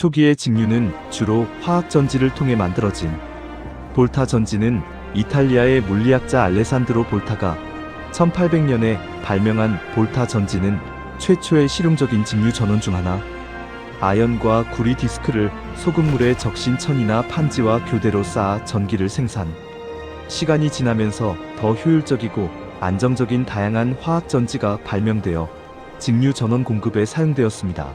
초기의 직류는 주로 화학 전지를 통해 만들어진 볼타 전지는 이탈리아의 물리학자 알레산드로 볼타가 1800년에 발명한 볼타 전지는 최초의 실용적인 직류 전원 중 하나. 아연과 구리 디스크를 소금물에 적신 천이나 판지와 교대로 쌓아 전기를 생산. 시간이 지나면서 더 효율적이고 안정적인 다양한 화학 전지가 발명되어 직류 전원 공급에 사용되었습니다.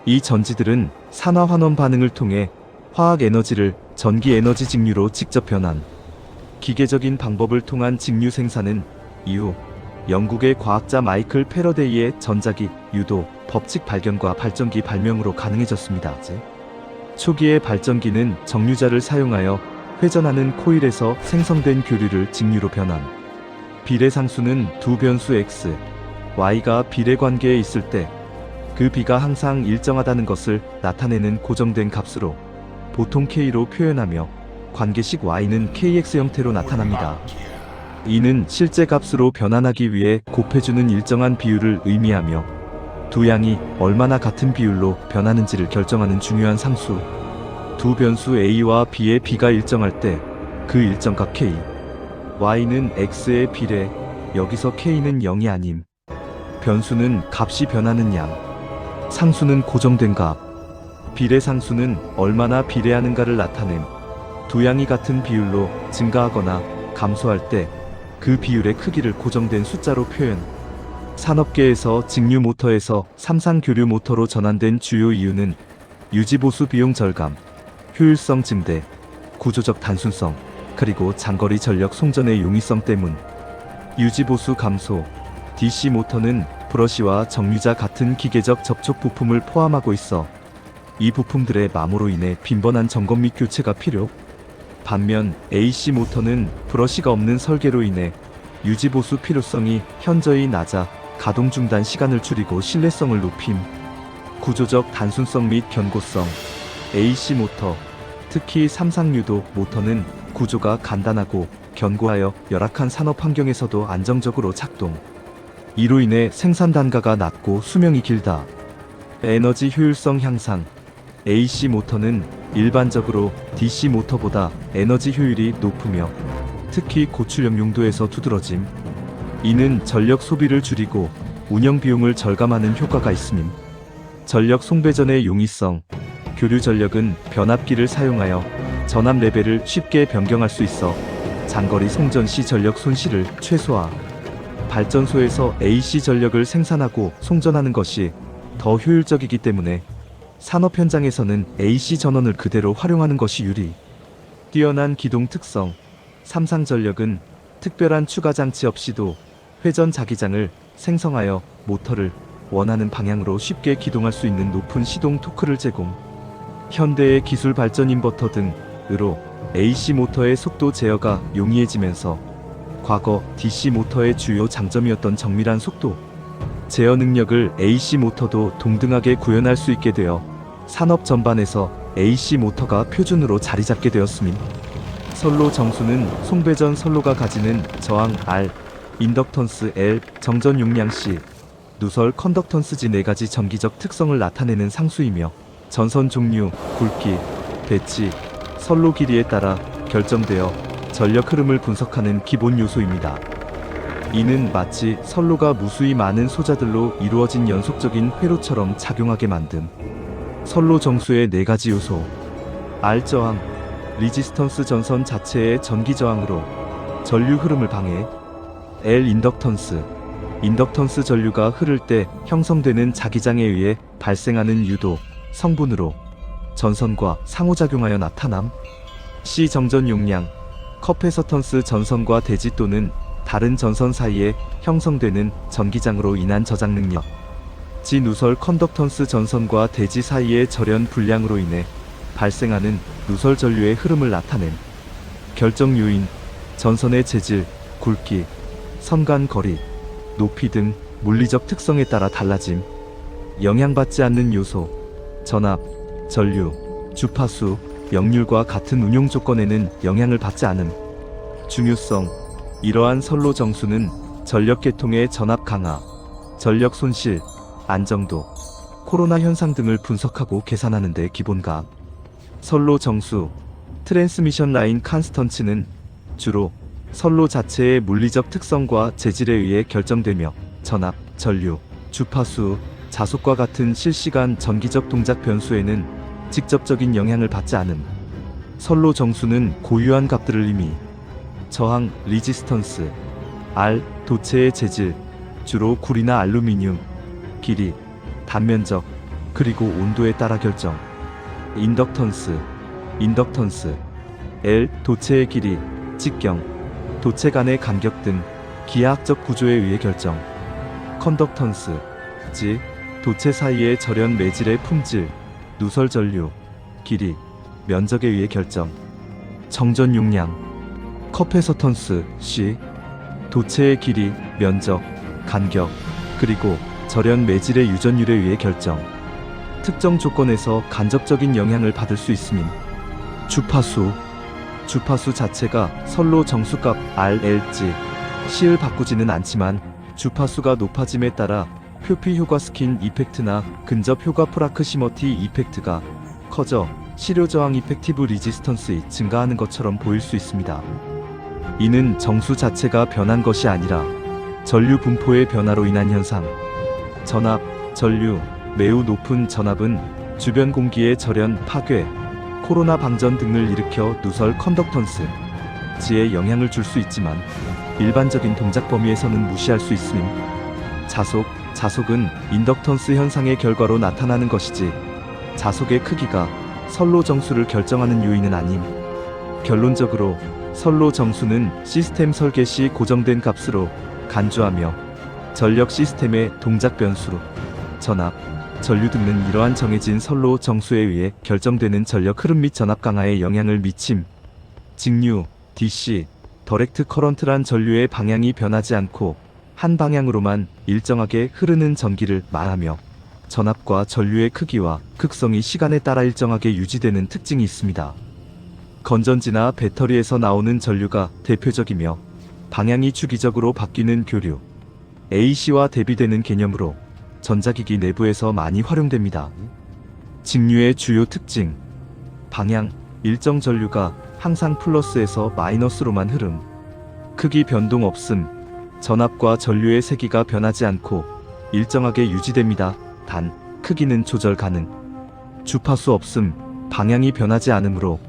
이 전지들은 산화환원 반응을 통해 화학 에너지를 전기 에너지 직류로 직접 변환. 기계적인 방법을 통한 직류 생산은 이후 영국의 과학자 마이클 패러데이의 전자기 유도 법칙 발견과 발전기 발명으로 가능해졌습니다. 초기의 발전기는 정류자를 사용하여 회전하는 코일에서 생성된 교류를 직류로 변환. 비례상수는 두 변수 x, y가 비례 관계에 있을 때 그 비가 항상 일정하다는 것을 나타내는 고정된 값으로 보통 k로 표현하며 관계식 y는 kx 형태로 나타납니다. 이는 실제 값으로 변환하기 위해 곱해주는 일정한 비율을 의미하며 두 양이 얼마나 같은 비율로 변하는지를 결정하는 중요한 상수. 두 변수 a와 b의 비가 일정할 때 그 일정값 k, y는 x의 비례, 여기서 k는 0이 아님. 변수는 값이 변하는 양, 상수는 고정된 값. 비례상수는 얼마나 비례하는가를 나타냄. 두 양이 같은 비율로 증가하거나 감소할 때 그 비율의 크기를 고정된 숫자로 표현. 산업계에서 직류 모터에서 삼상교류 모터로 전환된 주요 이유는 유지보수 비용 절감, 효율성 증대, 구조적 단순성, 그리고 장거리 전력 송전의 용이성 때문. 유지보수 감소. DC 모터는 브러시와 정류자 같은 기계적 접촉 부품을 포함하고 있어 이 부품들의 마모로 인해 빈번한 점검 및 교체가 필요. 반면 AC 모터는 브러시가 없는 설계로 인해 유지보수 필요성이 현저히 낮아 가동 중단 시간을 줄이고 신뢰성을 높임. 구조적 단순성 및 견고성. AC 모터, 특히 삼상유도 모터는 구조가 간단하고 견고하여 열악한 산업 환경에서도 안정적으로 작동. 이로 인해 생산 단가가 낮고 수명이 길다. 에너지 효율성 향상. AC 모터는 일반적으로 DC 모터보다 에너지 효율이 높으며 특히 고출력 용도에서 두드러짐. 이는 전력 소비를 줄이고 운영 비용을 절감하는 효과가 있음임. 전력 송배전의 용이성. 교류 전력은 변압기를 사용하여 전압 레벨을 쉽게 변경할 수 있어 장거리 송전 시 전력 손실을 최소화. 발전소에서 AC 전력을 생산하고 송전하는 것이 더 효율적이기 때문에 산업 현장에서는 AC 전원을 그대로 활용하는 것이 유리. 뛰어난 기동 특성. 삼상전력은 특별한 추가 장치 없이도 회전 자기장을 생성하여 모터를 원하는 방향으로 쉽게 기동할 수 있는 높은 시동 토크를 제공. 현대의 기술 발전 인버터 등으로 AC 모터의 속도 제어가 용이해지면서 과거 DC 모터의 주요 장점이었던 정밀한 속도 제어 능력을 AC 모터도 동등하게 구현할 수 있게 되어 산업 전반에서 AC 모터가 표준으로 자리 잡게 되었음임. 선로 정수는 송배전 선로가 가지는 저항 R, 인덕턴스 L, 정전 용량 C, 누설 컨덕턴스 G 네 가지 전기적 특성을 나타내는 상수이며 전선 종류, 굵기, 배치, 선로 길이에 따라 결정되어 전력 흐름을 분석하는 기본 요소입니다. 이는 마치 선로가 무수히 많은 소자들로 이루어진 연속적인 회로처럼 작용하게 만듦. 선로 정수의 네 가지 요소. R 저항, 리지스턴스 전선 자체의 전기 저항으로 전류 흐름을 방해. L 인덕턴스, 인덕턴스 전류가 흐를 때 형성되는 자기장에 의해 발생하는 유도, 성분으로 전선과 상호작용하여 나타남. C 정전 용량, 커패서턴스 전선과 대지 또는 다른 전선 사이에 형성되는 전기장으로 인한 저장 능력. G 누설 컨덕턴스 전선과 대지 사이의 절연 불량으로 인해 발생하는 누설 전류의 흐름을 나타냄. 결정 요인, 전선의 재질, 굵기, 선간 거리, 높이 등 물리적 특성에 따라 달라짐. 영향받지 않는 요소, 전압, 전류, 주파수, 역률과 같은 운용 조건에는 영향을 받지 않음. 중요성, 이러한 선로 정수는 전력 계통의 전압 강화, 전력 손실, 안정도, 코로나 현상 등을 분석하고 계산하는 데 기본값. 선로 정수, 트랜스미션 라인 칸스턴츠는 주로 선로 자체의 물리적 특성과 재질에 의해 결정되며 전압, 전류, 주파수, 자속과 같은 실시간 전기적 동작 변수에는 직접적인 영향을 받지 않음. 선로 정수는 고유한 값들을 의미. 저항, 리지스턴스, R, 도체의 재질, 주로 구리나 알루미늄, 길이, 단면적, 그리고 온도에 따라 결정. 인덕턴스, L, 도체의 길이, 직경, 도체 간의 간격 등 기하학적 구조에 의해 결정. 컨덕턴스, G, 도체 사이의 절연 매질의 품질, 누설 전류, 길이, 면적에 의해 결정. 정전 용량. 커패서턴스, C, 도체의 길이, 면적, 간격, 그리고 절연 매질의 유전율에 의해 결정. 특정 조건에서 간접적인 영향을 받을 수 있음인. 주파수 자체가 선로 정수값 RLG, C를 바꾸지는 않지만 주파수가 높아짐에 따라 표피 효과 스킨 이펙트나 근접 효과 프라크시머티 이펙트가 커져 시료 저항 이펙티브 리지스턴스이 증가하는 것처럼 보일 수 있습니다. 이는 정수 자체가 변한 것이 아니라 전류 분포의 변화로 인한 현상. 전압, 전류, 매우 높은 전압은 주변 공기의 절연, 파괴, 코로나 방전 등을 일으켜 누설 컨덕턴스, 지에 영향을 줄 수 있지만 일반적인 동작 범위에서는 무시할 수 있음. 자속은 인덕턴스 현상의 결과로 나타나는 것이지 자속의 크기가 선로 정수를 결정하는 요인은 아님. 결론적으로 선로 정수는 시스템 설계 시 고정된 값으로 간주하며 전력 시스템의 동작 변수, 전압, 전류 등은 이러한 정해진 선로 정수에 의해 결정되는 전력 흐름 및 전압 강하에 영향을 미침. 직류, DC, 더렉트 커런트란 전류의 방향이 변하지 않고 한 방향으로만 일정하게 흐르는 전기를 말하며 전압과 전류의 크기와 극성이 시간에 따라 일정하게 유지되는 특징이 있습니다. 건전지나 배터리에서 나오는 전류가 대표적이며 방향이 주기적으로 바뀌는 교류, AC와 대비되는 개념으로 전자기기 내부에서 많이 활용됩니다. 직류의 주요 특징. 방향, 일정 전류가 항상 플러스에서 마이너스로만 흐름. 크기 변동 없음. 전압과 전류의 세기가 변하지 않고 일정하게 유지됩니다. 단, 크기는 조절 가능. 주파수 없음. 방향이 변하지 않으므로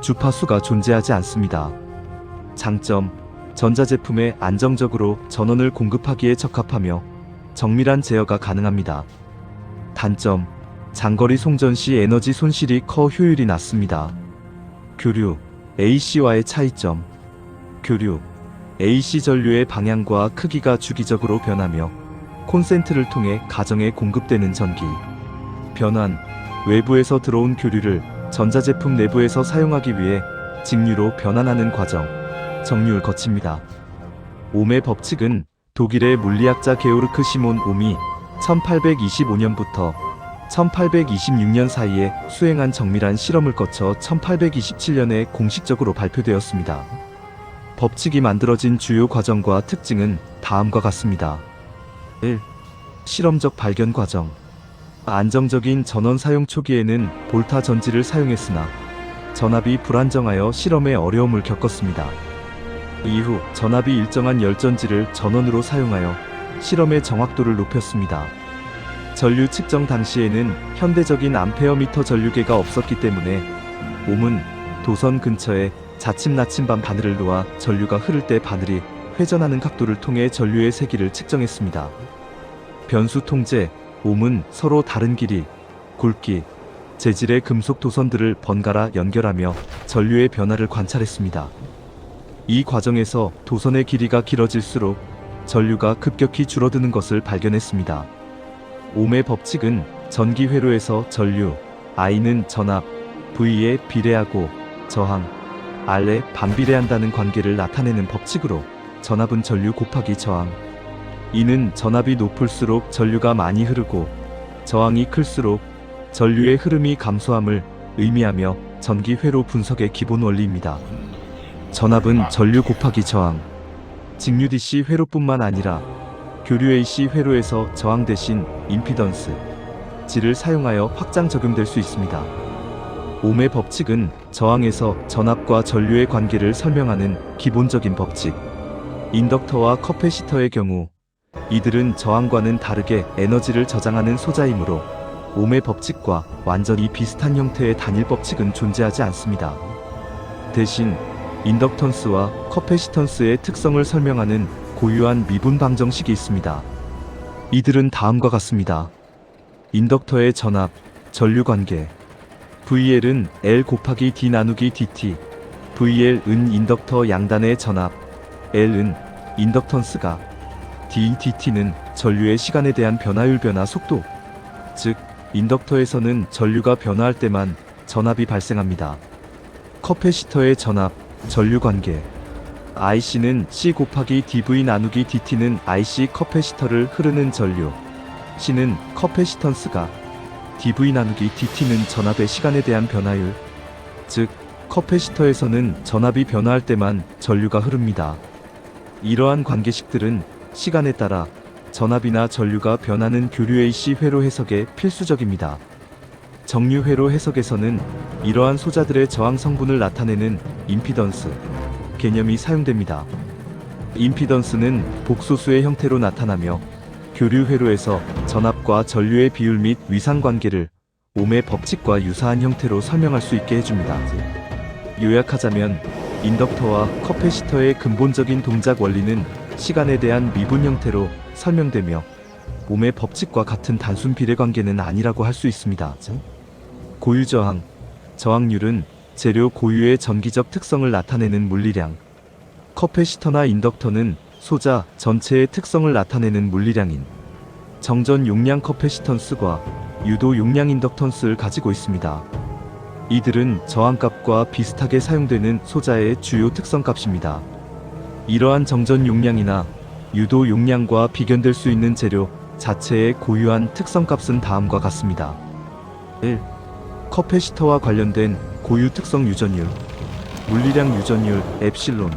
주파수가 존재하지 않습니다. 장점, 전자제품에 안정적으로 전원을 공급하기에 적합하며 정밀한 제어가 가능합니다. 단점, 장거리 송전 시 에너지 손실이 커 효율이 낮습니다. 교류, AC와의 차이점. 교류, AC 전류의 방향과 크기가 주기적으로 변하며 콘센트를 통해 가정에 공급되는 전기. 변환, 외부에서 들어온 교류를 전자제품 내부에서 사용하기 위해 직류로 변환하는 과정, 정류를 거칩니다. 옴의 법칙은 독일의 물리학자 게오르크 시몬 옴이 1825년부터 1826년 사이에 수행한 정밀한 실험을 거쳐 1827년에 공식적으로 발표되었습니다. 법칙이 만들어진 주요 과정과 특징은 다음과 같습니다. 1. 실험적 발견 과정. 안정적인 전원 사용 초기에는 볼타 전지를 사용했으나 전압이 불안정하여 실험에 어려움을 겪었습니다. 이후 전압이 일정한 열전지를 전원으로 사용하여 실험의 정확도를 높였습니다. 전류 측정 당시에는 현대적인 암페어미터 전류계가 없었기 때문에 옴은 도선 근처에 자침 나침반 바늘을 놓아 전류가 흐를 때 바늘이 회전하는 각도를 통해 전류의 세기를 측정했습니다. 변수 통제. 옴은 서로 다른 길이, 굵기, 재질의 금속 도선들을 번갈아 연결하며 전류의 변화를 관찰했습니다. 이 과정에서 도선의 길이가 길어질수록 전류가 급격히 줄어드는 것을 발견했습니다. 옴의 법칙은 전기 회로에서 전류, I는 전압, V에 비례하고 저항, R에 반비례한다는 관계를 나타내는 법칙으로 전압은 전류 곱하기 저항. 이는 전압이 높을수록 전류가 많이 흐르고 저항이 클수록 전류의 흐름이 감소함을 의미하며 전기 회로 분석의 기본 원리입니다. 전압은 전류 곱하기 저항. 직류 DC 회로뿐만 아니라 교류 AC 회로에서 저항 대신 임피던스, G를 사용하여 확장 적용될 수 있습니다. 옴의 법칙은 저항에서 전압과 전류의 관계를 설명하는 기본적인 법칙. 인덕터와 커패시터의 경우 이들은 저항과는 다르게 에너지를 저장하는 소자이므로 옴의 법칙과 완전히 비슷한 형태의 단일 법칙은 존재하지 않습니다. 대신 인덕턴스와 커패시턴스의 특성을 설명하는 고유한 미분 방정식이 있습니다. 이들은 다음과 같습니다. 인덕터의 전압, 전류 관계. VL은 L 곱하기 D 나누기 DT. VL은 인덕터 양단의 전압, L은 인덕턴스가, DT는 전류의 시간에 대한 변화율 변화 속도. 즉, 인덕터에서는 전류가 변화할 때만 전압이 발생합니다. 커패시터의 전압, 전류 관계. IC는 C 곱하기 DV 나누기 DT는 IC 커패시터를 흐르는 전류. C는 커패시턴스가, DV 나누기 DT는 전압의 시간에 대한 변화율. 즉, 커패시터에서는 전압이 변화할 때만 전류가 흐릅니다. 이러한 관계식들은 시간에 따라 전압이나 전류가 변하는 교류 AC 회로 해석에 필수적입니다. 정류 회로 해석에서는 이러한 소자들의 저항 성분을 나타내는 임피던스 개념이 사용됩니다. 임피던스는 복소수의 형태로 나타나며 교류 회로에서 전압과 전류의 비율 및 위상 관계를 옴의 법칙과 유사한 형태로 설명할 수 있게 해줍니다. 요약하자면 인덕터와 커패시터의 근본적인 동작 원리는 시간에 대한 미분 형태로 설명되며 옴의 법칙과 같은 단순 비례 관계는 아니라고 할 수 있습니다. 고유 저항, 저항률은 재료 고유의 전기적 특성을 나타내는 물리량. 커패시터나 인덕터는 소자 전체의 특성을 나타내는 물리량인 정전 용량 커패시턴스과 유도 용량 인덕턴스를 가지고 있습니다. 이들은 저항값과 비슷하게 사용되는 소자의 주요 특성값입니다. 이러한 정전 용량이나 유도 용량과 비견될 수 있는 재료 자체의 고유한 특성값은 다음과 같습니다. 1. 커패시터와 관련된 고유 특성 유전율. 물리량 유전율 엡실론.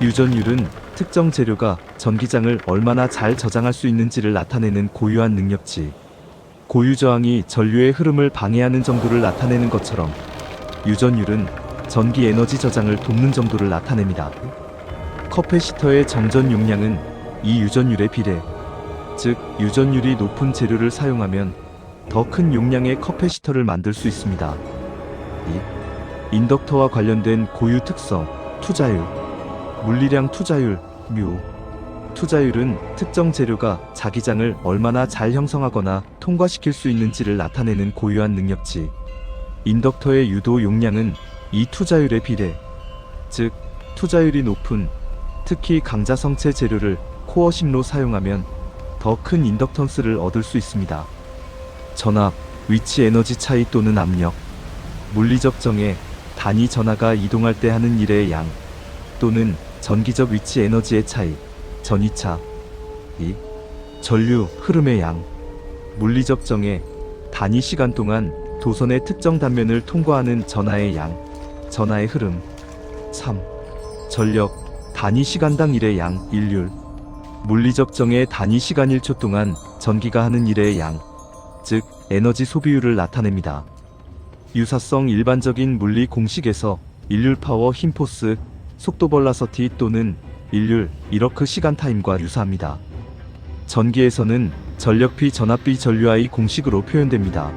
유전율은 특정 재료가 전기장을 얼마나 잘 저장할 수 있는지를 나타내는 고유한 능력치. 고유 저항이 전류의 흐름을 방해하는 정도를 나타내는 것처럼 유전율은 전기 에너지 저장을 돕는 정도를 나타냅니다. 커패시터의 정전 용량은 이 유전율의 비례, 즉 유전율이 높은 재료를 사용하면 더 큰 용량의 커패시터를 만들 수 있습니다. 2. 인덕터와 관련된 고유 특성, 투자율. 물리량 투자율, 뮤. 투자율은 특정 재료가 자기장을 얼마나 잘 형성하거나 통과시킬 수 있는지를 나타내는 고유한 능력치. 인덕터의 유도 용량은 이 투자율의 비례, 즉 투자율이 높은 특히 강자성체 재료를 코어 심로 사용하면 더 큰 인덕턴스를 얻을 수 있습니다. 전압, 위치 에너지 차이 또는 압력. 물리적 정의, 단위 전하가 이동할 때 하는 일의 양 또는 전기적 위치 에너지의 차이, 전위차. 2. 전류, 흐름의 양. 물리적 정의, 단위 시간 동안 도선의 특정 단면을 통과하는 전하의 양, 전하의 흐름. 3. 전력, 단위 시간당 일의 양, 일률. 물리적 정의 단위 시간 1초 동안 전기가 하는 일의 양, 즉 에너지 소비율을 나타냅니다. 유사성 일반적인 물리 공식에서 일률 파워 힘 포스, 속도 벌라서티 또는 일률 이러크 시간 타임과 유사합니다. 전기에서는 전력비 전압비 전류I 공식으로 표현됩니다.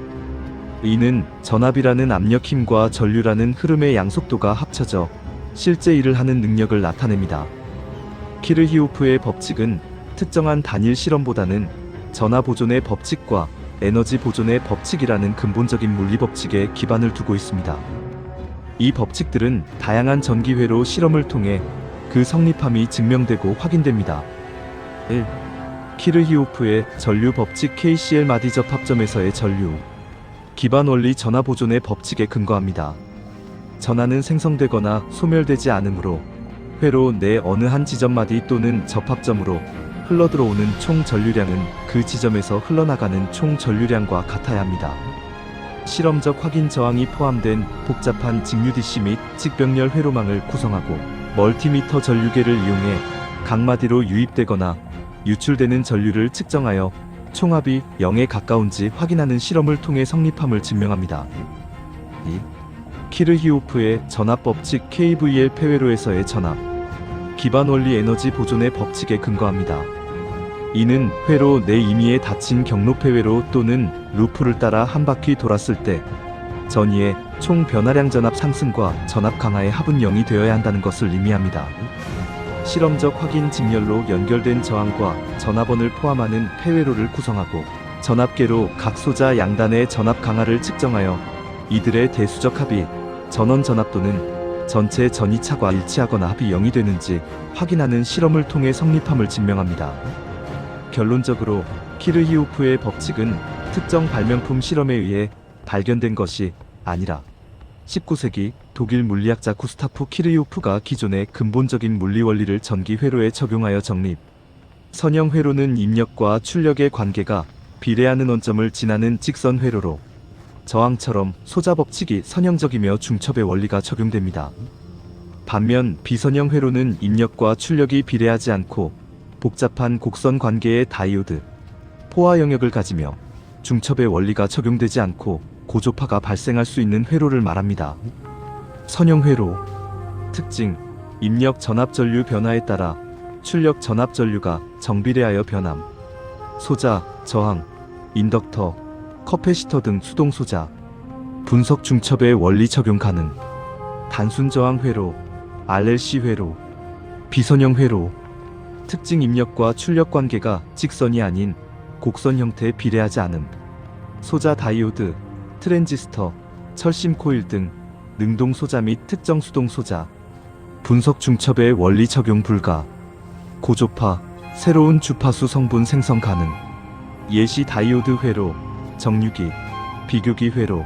이는 전압이라는 압력 힘과 전류라는 흐름의 양속도가 합쳐져 실제 일을 하는 능력을 나타냅니다. 키르히오프의 법칙은 특정한 단일 실험보다는 전하 보존의 법칙과 에너지 보존의 법칙이라는 근본적인 물리 법칙에 기반을 두고 있습니다. 이 법칙들은 다양한 전기회로 실험을 통해 그 성립함이 증명되고 확인됩니다. 1. 키르히오프의 전류 법칙 KCl 마디 접합점에서의 전류 기반 원리 전하 보존의 법칙에 근거합니다. 전하는 생성되거나 소멸되지 않으므로 회로 내 어느 한 지점마디 또는 접합점으로 흘러들어오는 총 전류량은 그 지점에서 흘러나가는 총 전류량과 같아야 합니다. 실험적 확인 저항이 포함된 복잡한 직류 DC 및 직병렬 회로망을 구성하고 멀티미터 전류계를 이용해 각 마디로 유입되거나 유출되는 전류를 측정하여 총합이 0에 가까운지 확인하는 실험을 통해 성립함을 증명합니다. 2. 키르히오프의 전압 법칙 KVL 폐회로에서의 전압 기반 원리 에너지 보존의 법칙에 근거합니다. 이는 회로 내 임의에 닫힌 경로 폐회로 또는 루프를 따라 한 바퀴 돌았을 때 전이의 총 변화량 전압 상승과 전압 강화의 합은 0이 되어야 한다는 것을 의미합니다. 실험적 확인 직렬로 연결된 저항과 전압원을 포함하는 폐회로를 구성하고 전압계로 각 소자 양단의 전압 강하를 측정하여 이들의 대수적 합이 전원 전압 또는 전체 전이차과 일치하거나 합이 0이 되는지 확인하는 실험을 통해 성립함을 증명합니다. 결론적으로 키르히오프의 법칙은 특정 발명품 실험에 의해 발견된 것이 아니라 19세기 독일 물리학자 구스타프 키르히오프가 기존의 근본적인 물리 원리를 전기 회로에 적용하여 정립. 선형 회로는 입력과 출력의 관계가 비례하는 원점을 지나는 직선 회로로 저항처럼 소자 법칙이 선형적이며 중첩의 원리가 적용됩니다. 반면 비선형 회로는 입력과 출력이 비례하지 않고 복잡한 곡선 관계의 다이오드, 포화 영역을 가지며 중첩의 원리가 적용되지 않고 고조파가 발생할 수 있는 회로를 말합니다. 선형 회로 특징 입력 전압 전류 변화에 따라 출력 전압 전류가 정비례하여 변함. 소자, 저항, 인덕터, 커패시터 등 수동 소자 분석 중첩의 원리 적용 가능. 단순 저항 회로, RLC 회로, 비선형 회로 특징 입력과 출력 관계가 직선이 아닌 곡선 형태에 비례하지 않음. 소자 다이오드, 트랜지스터, 철심 코일 등 능동 소자 및 특정 수동 소자 분석 중첩의 원리 적용 불가. 고조파, 새로운 주파수 성분 생성 가능. 예시 다이오드 회로, 정유기, 비교기 회로,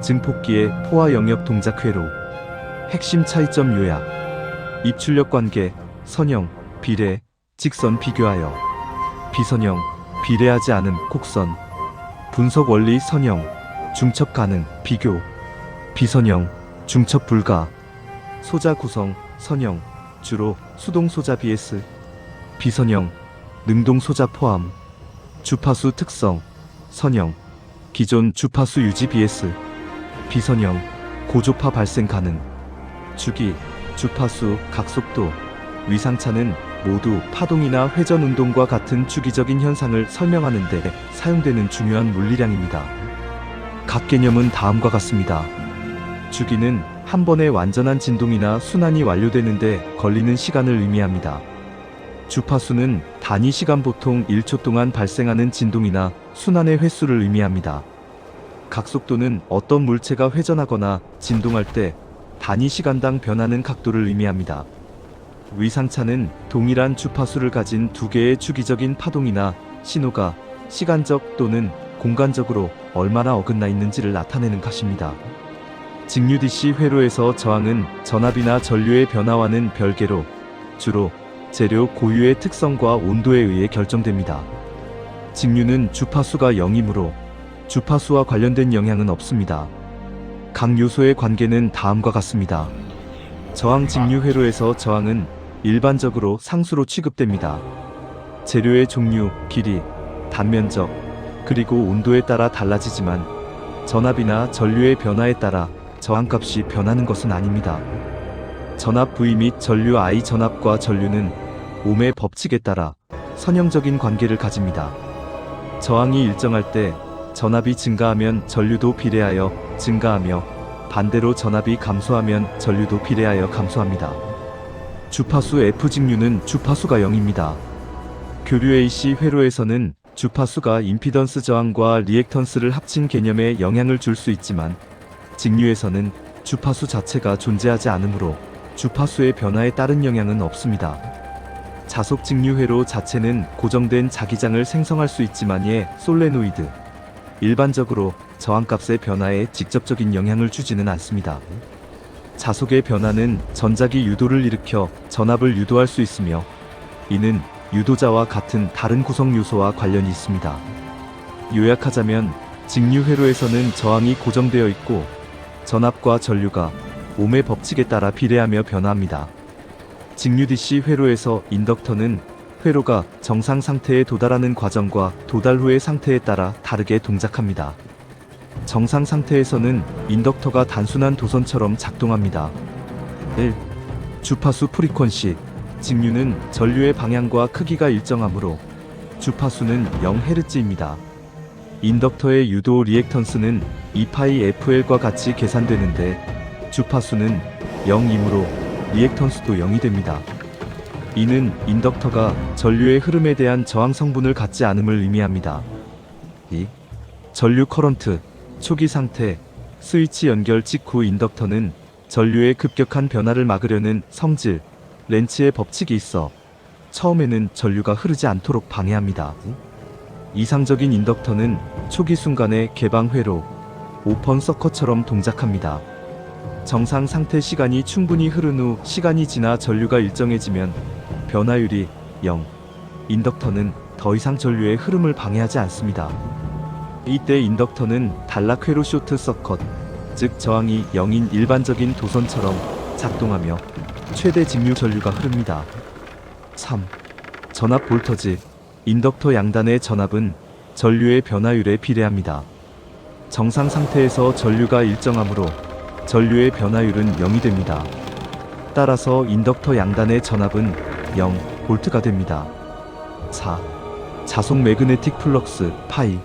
증폭기의 포화 영역 동작 회로. 핵심 차이점 요약. 입출력 관계, 선형, 비례, 직선 비교하여. 비선형, 비례하지 않음, 곡선. 분석 원리 선형, 중첩 가능, 비교. 비선형, 중첩 불가. 소자 구성, 선형, 주로 수동 소자 BS. 비선형, 능동 소자 포함. 주파수 특성, 선형, 기존 주파수 유지 BS. 비선형, 고조파 발생 가능. 주기, 주파수, 각속도, 위상차는 모두 파동이나 회전 운동과 같은 주기적인 현상을 설명하는 데 사용되는 중요한 물리량입니다. 각 개념은 다음과 같습니다. 주기는 한 번의 완전한 진동이나 순환이 완료되는데 걸리는 시간을 의미합니다. 주파수는 단위 시간 보통 1초 동안 발생하는 진동이나 순환의 횟수를 의미합니다. 각속도는 어떤 물체가 회전하거나 진동할 때 단위 시간당 변하는 각도를 의미합니다. 위상차는 동일한 주파수를 가진 두 개의 주기적인 파동이나 신호가 시간적 또는 공간적으로 얼마나 어긋나 있는지를 나타내는 것입니다. 직류 DC 회로에서 저항은 전압이나 전류의 변화와는 별개로 주로 재료 고유의 특성과 온도에 의해 결정됩니다. 직류는 주파수가 0이므로 주파수와 관련된 영향은 없습니다. 각 요소의 관계는 다음과 같습니다. 저항 직류 회로에서 저항은 일반적으로 상수로 취급됩니다. 재료의 종류, 길이, 단면적, 그리고 온도에 따라 달라지지만 전압이나 전류의 변화에 따라 저항값이 변하는 것은 아닙니다. 전압 V 및 전류 I 전압과 전류는 옴의 법칙에 따라 선형적인 관계를 가집니다. 저항이 일정할 때 전압이 증가하면 전류도 비례하여 증가하며 반대로 전압이 감소하면 전류도 비례하여 감소합니다. 주파수 F 직류는 주파수가 0입니다. 교류 AC 회로에서는 주파수가 임피던스 저항과 리액턴스를 합친 개념에 영향을 줄 수 있지만 직류에서는 주파수 자체가 존재하지 않으므로 주파수의 변화에 따른 영향은 없습니다. 자속 직류 회로 자체는 고정된 자기장을 생성할 수 있지만 예, 솔레노이드 일반적으로 저항값의 변화에 직접적인 영향을 주지는 않습니다. 자속의 변화는 전자기 유도를 일으켜 전압을 유도할 수 있으며 이는 유도자와 같은 다른 구성 요소와 관련이 있습니다. 요약하자면 직류 회로에서는 저항이 고정되어 있고 전압과 전류가 옴의 법칙에 따라 비례하며 변화합니다. 직류 DC 회로에서 인덕터는 회로가 정상 상태에 도달하는 과정과 도달 후의 상태에 따라 다르게 동작합니다. 정상 상태에서는 인덕터가 단순한 도선처럼 작동합니다. 1. 주파수 프리퀀시. 직류는 전류의 방향과 크기가 일정하므로 주파수는 0Hz입니다. 인덕터의 유도 리액턴스는 2πfL과 같이 계산되는데 주파수는 0이므로 리액턴스도 0이 됩니다. 이는 인덕터가 전류의 흐름에 대한 저항 성분을 갖지 않음을 의미합니다. 2. 전류 커런트. 초기 상태. 스위치 연결 직후 인덕터는 전류의 급격한 변화를 막으려는 성질, 렌츠의 법칙이 있어 처음에는 전류가 흐르지 않도록 방해합니다. 이상적인 인덕터는 초기 순간에 개방 회로, 오펀 서커처럼 동작합니다. 정상 상태 시간이 충분히 흐른 후 시간이 지나 전류가 일정해지면 변화율이 0. 인덕터는 더 이상 전류의 흐름을 방해하지 않습니다. 이때 인덕터는 단락 회로 쇼트 서컷, 즉 저항이 0인 일반적인 도선처럼 작동하며 최대 직류 전류가 흐릅니다. 3. 전압 볼터지. 인덕터 양단의 전압은 전류의 변화율에 비례합니다. 정상 상태에서 전류가 일정하므로 전류의 변화율은 0이 됩니다. 따라서 인덕터 양단의 전압은 0V가 됩니다. 4. 자속 매그네틱 플럭스 파이.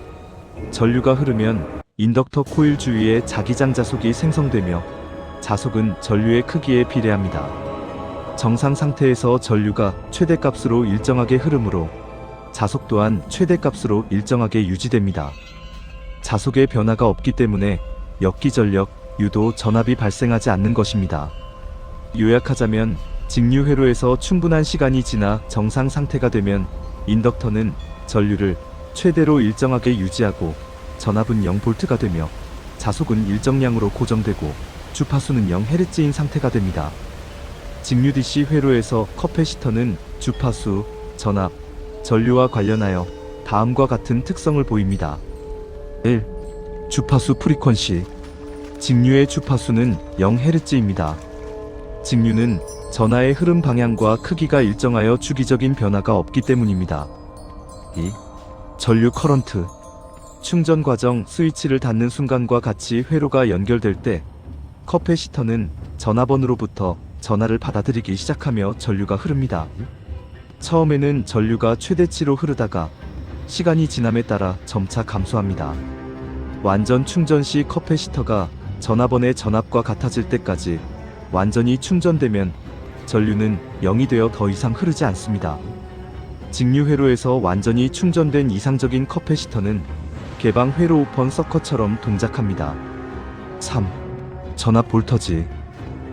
전류가 흐르면 인덕터 코일 주위에 자기장 자속이 생성되며 자속은 전류의 크기에 비례합니다. 정상 상태에서 전류가 최대값으로 일정하게 흐르므로 자속 또한 최대값으로 일정하게 유지됩니다. 자속의 변화가 없기 때문에 역기전력, 유도, 전압이 발생하지 않는 것입니다. 요약하자면 직류 회로에서 충분한 시간이 지나 정상 상태가 되면 인덕터는 전류를 최대로 일정하게 유지하고 전압은 0V가 되며 자속은 일정량으로 고정되고 주파수는 0Hz인 상태가 됩니다. 직류 DC 회로에서 커패시터는 주파수, 전압, 전류와 관련하여 다음과 같은 특성을 보입니다. 1. 주파수 프리퀀시. 직류의 주파수는 0Hz입니다. 직류는 전하의 흐름 방향과 크기가 일정하여 주기적인 변화가 없기 때문입니다. 2. 전류 커런트. 충전 과정 스위치를 닫는 순간과 같이 회로가 연결될 때 커패시터는 전하번으로부터 전하를 받아들이기 시작하며 전류가 흐릅니다. 처음에는 전류가 최대치로 흐르다가 시간이 지남에 따라 점차 감소합니다. 완전 충전 시 커패시터가 전하번의 전압과 같아질 때까지 완전히 충전되면 전류는 0이 되어 더 이상 흐르지 않습니다. 직류 회로에서 완전히 충전된 이상적인 커패시터는 개방 회로 오펀 서커처럼 동작합니다. 3. 전압 볼터지.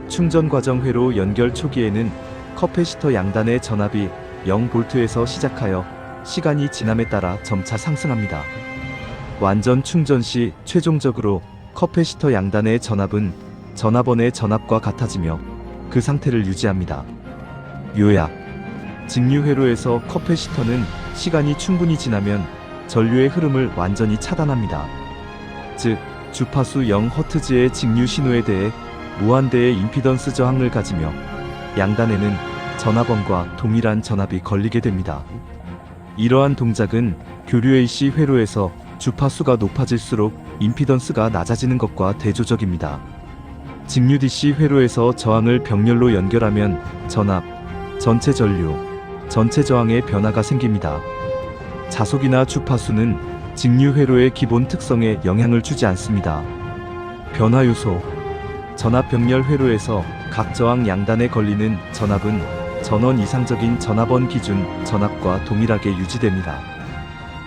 충전 과정 회로 연결 초기에는 커패시터 양단의 전압이 0V에서 시작하여 시간이 지남에 따라 점차 상승합니다. 완전 충전 시 최종적으로 커패시터 양단의 전압은 전하번의 전압과 같아지며 그 상태를 유지합니다. 요약. 직류 회로에서 커패시터는 시간이 충분히 지나면 전류의 흐름을 완전히 차단합니다. 즉, 주파수 0Hz의 직류 신호에 대해 무한대의 임피던스 저항을 가지며 양단에는 전하번과 동일한 전압이 걸리게 됩니다. 이러한 동작은 교류 AC 회로에서 주파수가 높아질수록 임피던스가 낮아지는 것과 대조적입니다. 직류 DC 회로에서 저항을 병렬로 연결하면 전압, 전체 전류, 전체 저항의 변화가 생깁니다. 자속이나 주파수는 직류 회로의 기본 특성에 영향을 주지 않습니다. 변화 요소. 전압 병렬 회로에서 각 저항 양단에 걸리는 전압은 전원 이상적인 전하번 기준 전압과 동일하게 유지됩니다.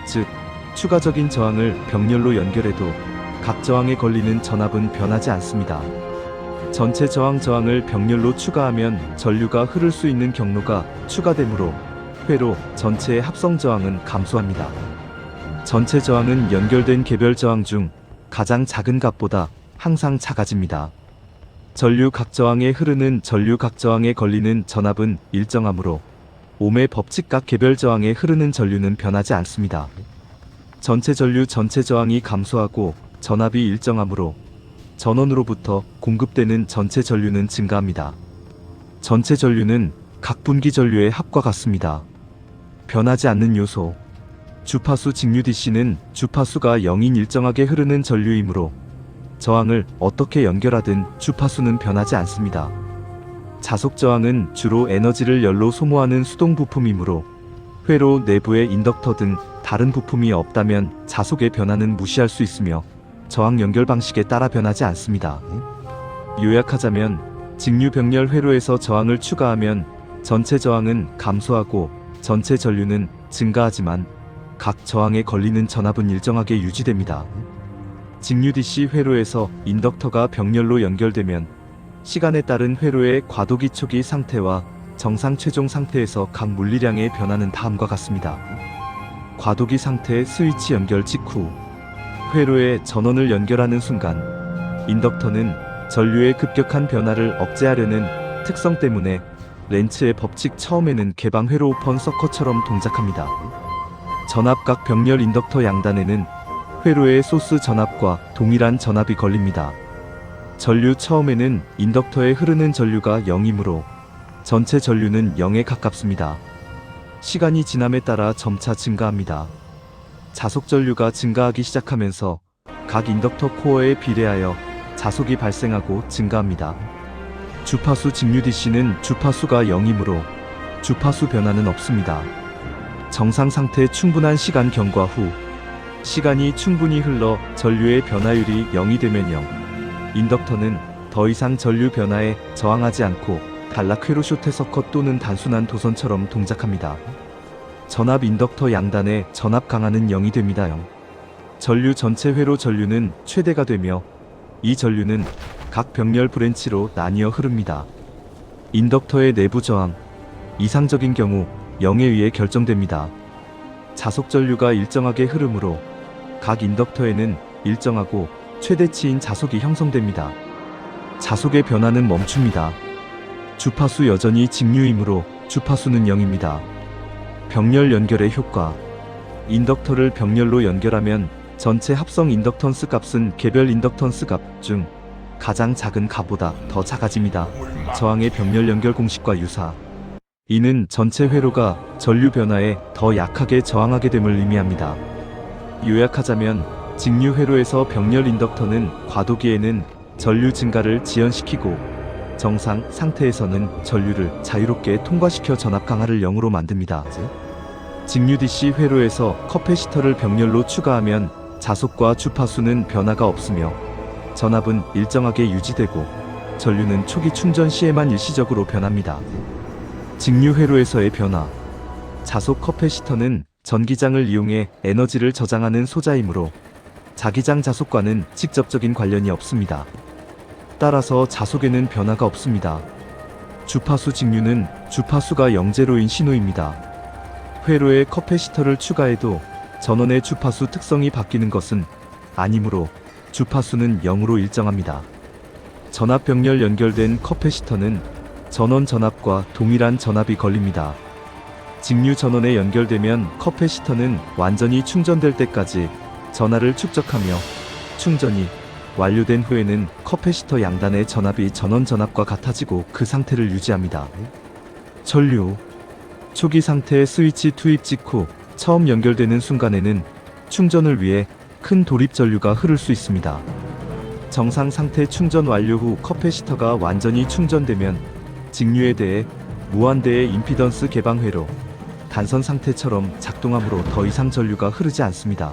즉, 추가적인 저항을 병렬로 연결해도 각 저항에 걸리는 전압은 변하지 않습니다. 전체 저항을 병렬로 추가하면 전류가 흐를 수 있는 경로가 추가되므로 회로 전체의 합성 저항은 감소합니다. 전체 저항은 연결된 개별 저항 중 가장 작은 값보다 항상 작아집니다. 전류 각 저항에 흐르는 전류 각 저항에 걸리는 전압은 일정하므로 옴의 법칙 각 개별 저항에 흐르는 전류는 변하지 않습니다. 전체 전류 전체 저항이 감소하고 전압이 일정하므로 전원으로부터 공급되는 전체 전류는 증가합니다. 전체 전류는 각 분기 전류의 합과 같습니다. 변하지 않는 요소. 주파수 직류 DC는 주파수가 0인 일정하게 흐르는 전류이므로 저항을 어떻게 연결하든 주파수는 변하지 않습니다. 자속 저항은 주로 에너지를 열로 소모하는 수동 부품이므로 회로 내부에 인덕터 등 다른 부품이 없다면 자속의 변화는 무시할 수 있으며 저항 연결 방식에 따라 변하지 않습니다. 요약하자면 직류 병렬 회로에서 저항을 추가하면 전체 저항은 감소하고 전체 전류는 증가하지만 각 저항에 걸리는 전압은 일정하게 유지됩니다. 직류 DC 회로에서 인덕터가 병렬로 연결되면 시간에 따른 회로의 과도기 초기 상태와 정상 최종 상태에서 각 물리량의 변화는 다음과 같습니다. 과도기 상태 스위치 연결 직후 회로에 전원을 연결하는 순간 인덕터는 전류의 급격한 변화를 억제하려는 특성 때문에 렌츠의 법칙 처음에는 개방 회로 오픈 서커처럼 동작합니다. 전압각 병렬 인덕터 양단에는 회로의 소스 전압과 동일한 전압이 걸립니다. 전류 처음에는 인덕터에 흐르는 전류가 0이므로 전체 전류는 0에 가깝습니다. 시간이 지남에 따라 점차 증가합니다. 자속 전류가 증가하기 시작하면서 각 인덕터 코어에 비례하여 자속이 발생하고 증가합니다. 주파수 직류 DC는 주파수가 0이므로 주파수 변화는 없습니다. 정상 상태 충분한 시간 경과 후 시간이 충분히 흘러 전류의 변화율이 0이 되면 0. 인덕터는 더 이상 전류 변화에 저항하지 않고 단락 회로 쇼트 서컷 또는 단순한 도선처럼 동작합니다. 전압 인덕터 양단의 전압 강하는 0이 됩니다. 0. 전류 전체 회로 전류는 최대가 되며 이 전류는 각 병렬 브랜치로 나뉘어 흐릅니다. 인덕터의 내부 저항, 이상적인 경우 0에 의해 결정됩니다. 자속 전류가 일정하게 흐르므로 각 인덕터에는 일정하고 최대치인 자속이 형성됩니다. 자속의 변화는 멈춥니다. 주파수 여전히 직류이므로 주파수는 0입니다. 병렬 연결의 효과. 인덕터를 병렬로 연결하면 전체 합성 인덕턴스 값은 개별 인덕턴스 값 중 가장 작은 값보다 더 작아집니다. 저항의 병렬 연결 공식과 유사. 이는 전체 회로가 전류 변화에 더 약하게 저항하게 됨을 의미합니다. 요약하자면 직류 회로에서 병렬 인덕터는 과도기에는 전류 증가를 지연시키고 정상 상태에서는 전류를 자유롭게 통과시켜 전압 강화를 0으로 만듭니다. 직류 DC 회로에서 커패시터를 병렬로 추가하면 자속과 주파수는 변화가 없으며 전압은 일정하게 유지되고 전류는 초기 충전 시에만 일시적으로 변합니다. 직류 회로에서의 변화. 자속 커패시터는 전기장을 이용해 에너지를 저장하는 소자이므로 자기장 자속과는 직접적인 관련이 없습니다. 따라서 자속에는 변화가 없습니다. 주파수 직류는 주파수가 영제로인 신호입니다. 회로에 커패시터를 추가해도 전원의 주파수 특성이 바뀌는 것은 아니므로 주파수는 0으로 일정합니다. 전압 병렬 연결된 커패시터는 전원 전압과 동일한 전압이 걸립니다. 직류 전원에 연결되면 커패시터는 완전히 충전될 때까지 전하를 축적하며 충전이 완료된 후에는 커패시터 양단의 전압이 전원 전압과 같아지고 그 상태를 유지합니다. 전류. 초기 상태 스위치 투입 직후 처음 연결되는 순간에는 충전을 위해 큰 돌입 전류가 흐를 수 있습니다. 정상 상태 충전 완료 후 커패시터가 완전히 충전되면 직류에 대해 무한대의 임피던스 개방 회로 단선 상태처럼 작동하므로 더 이상 전류가 흐르지 않습니다.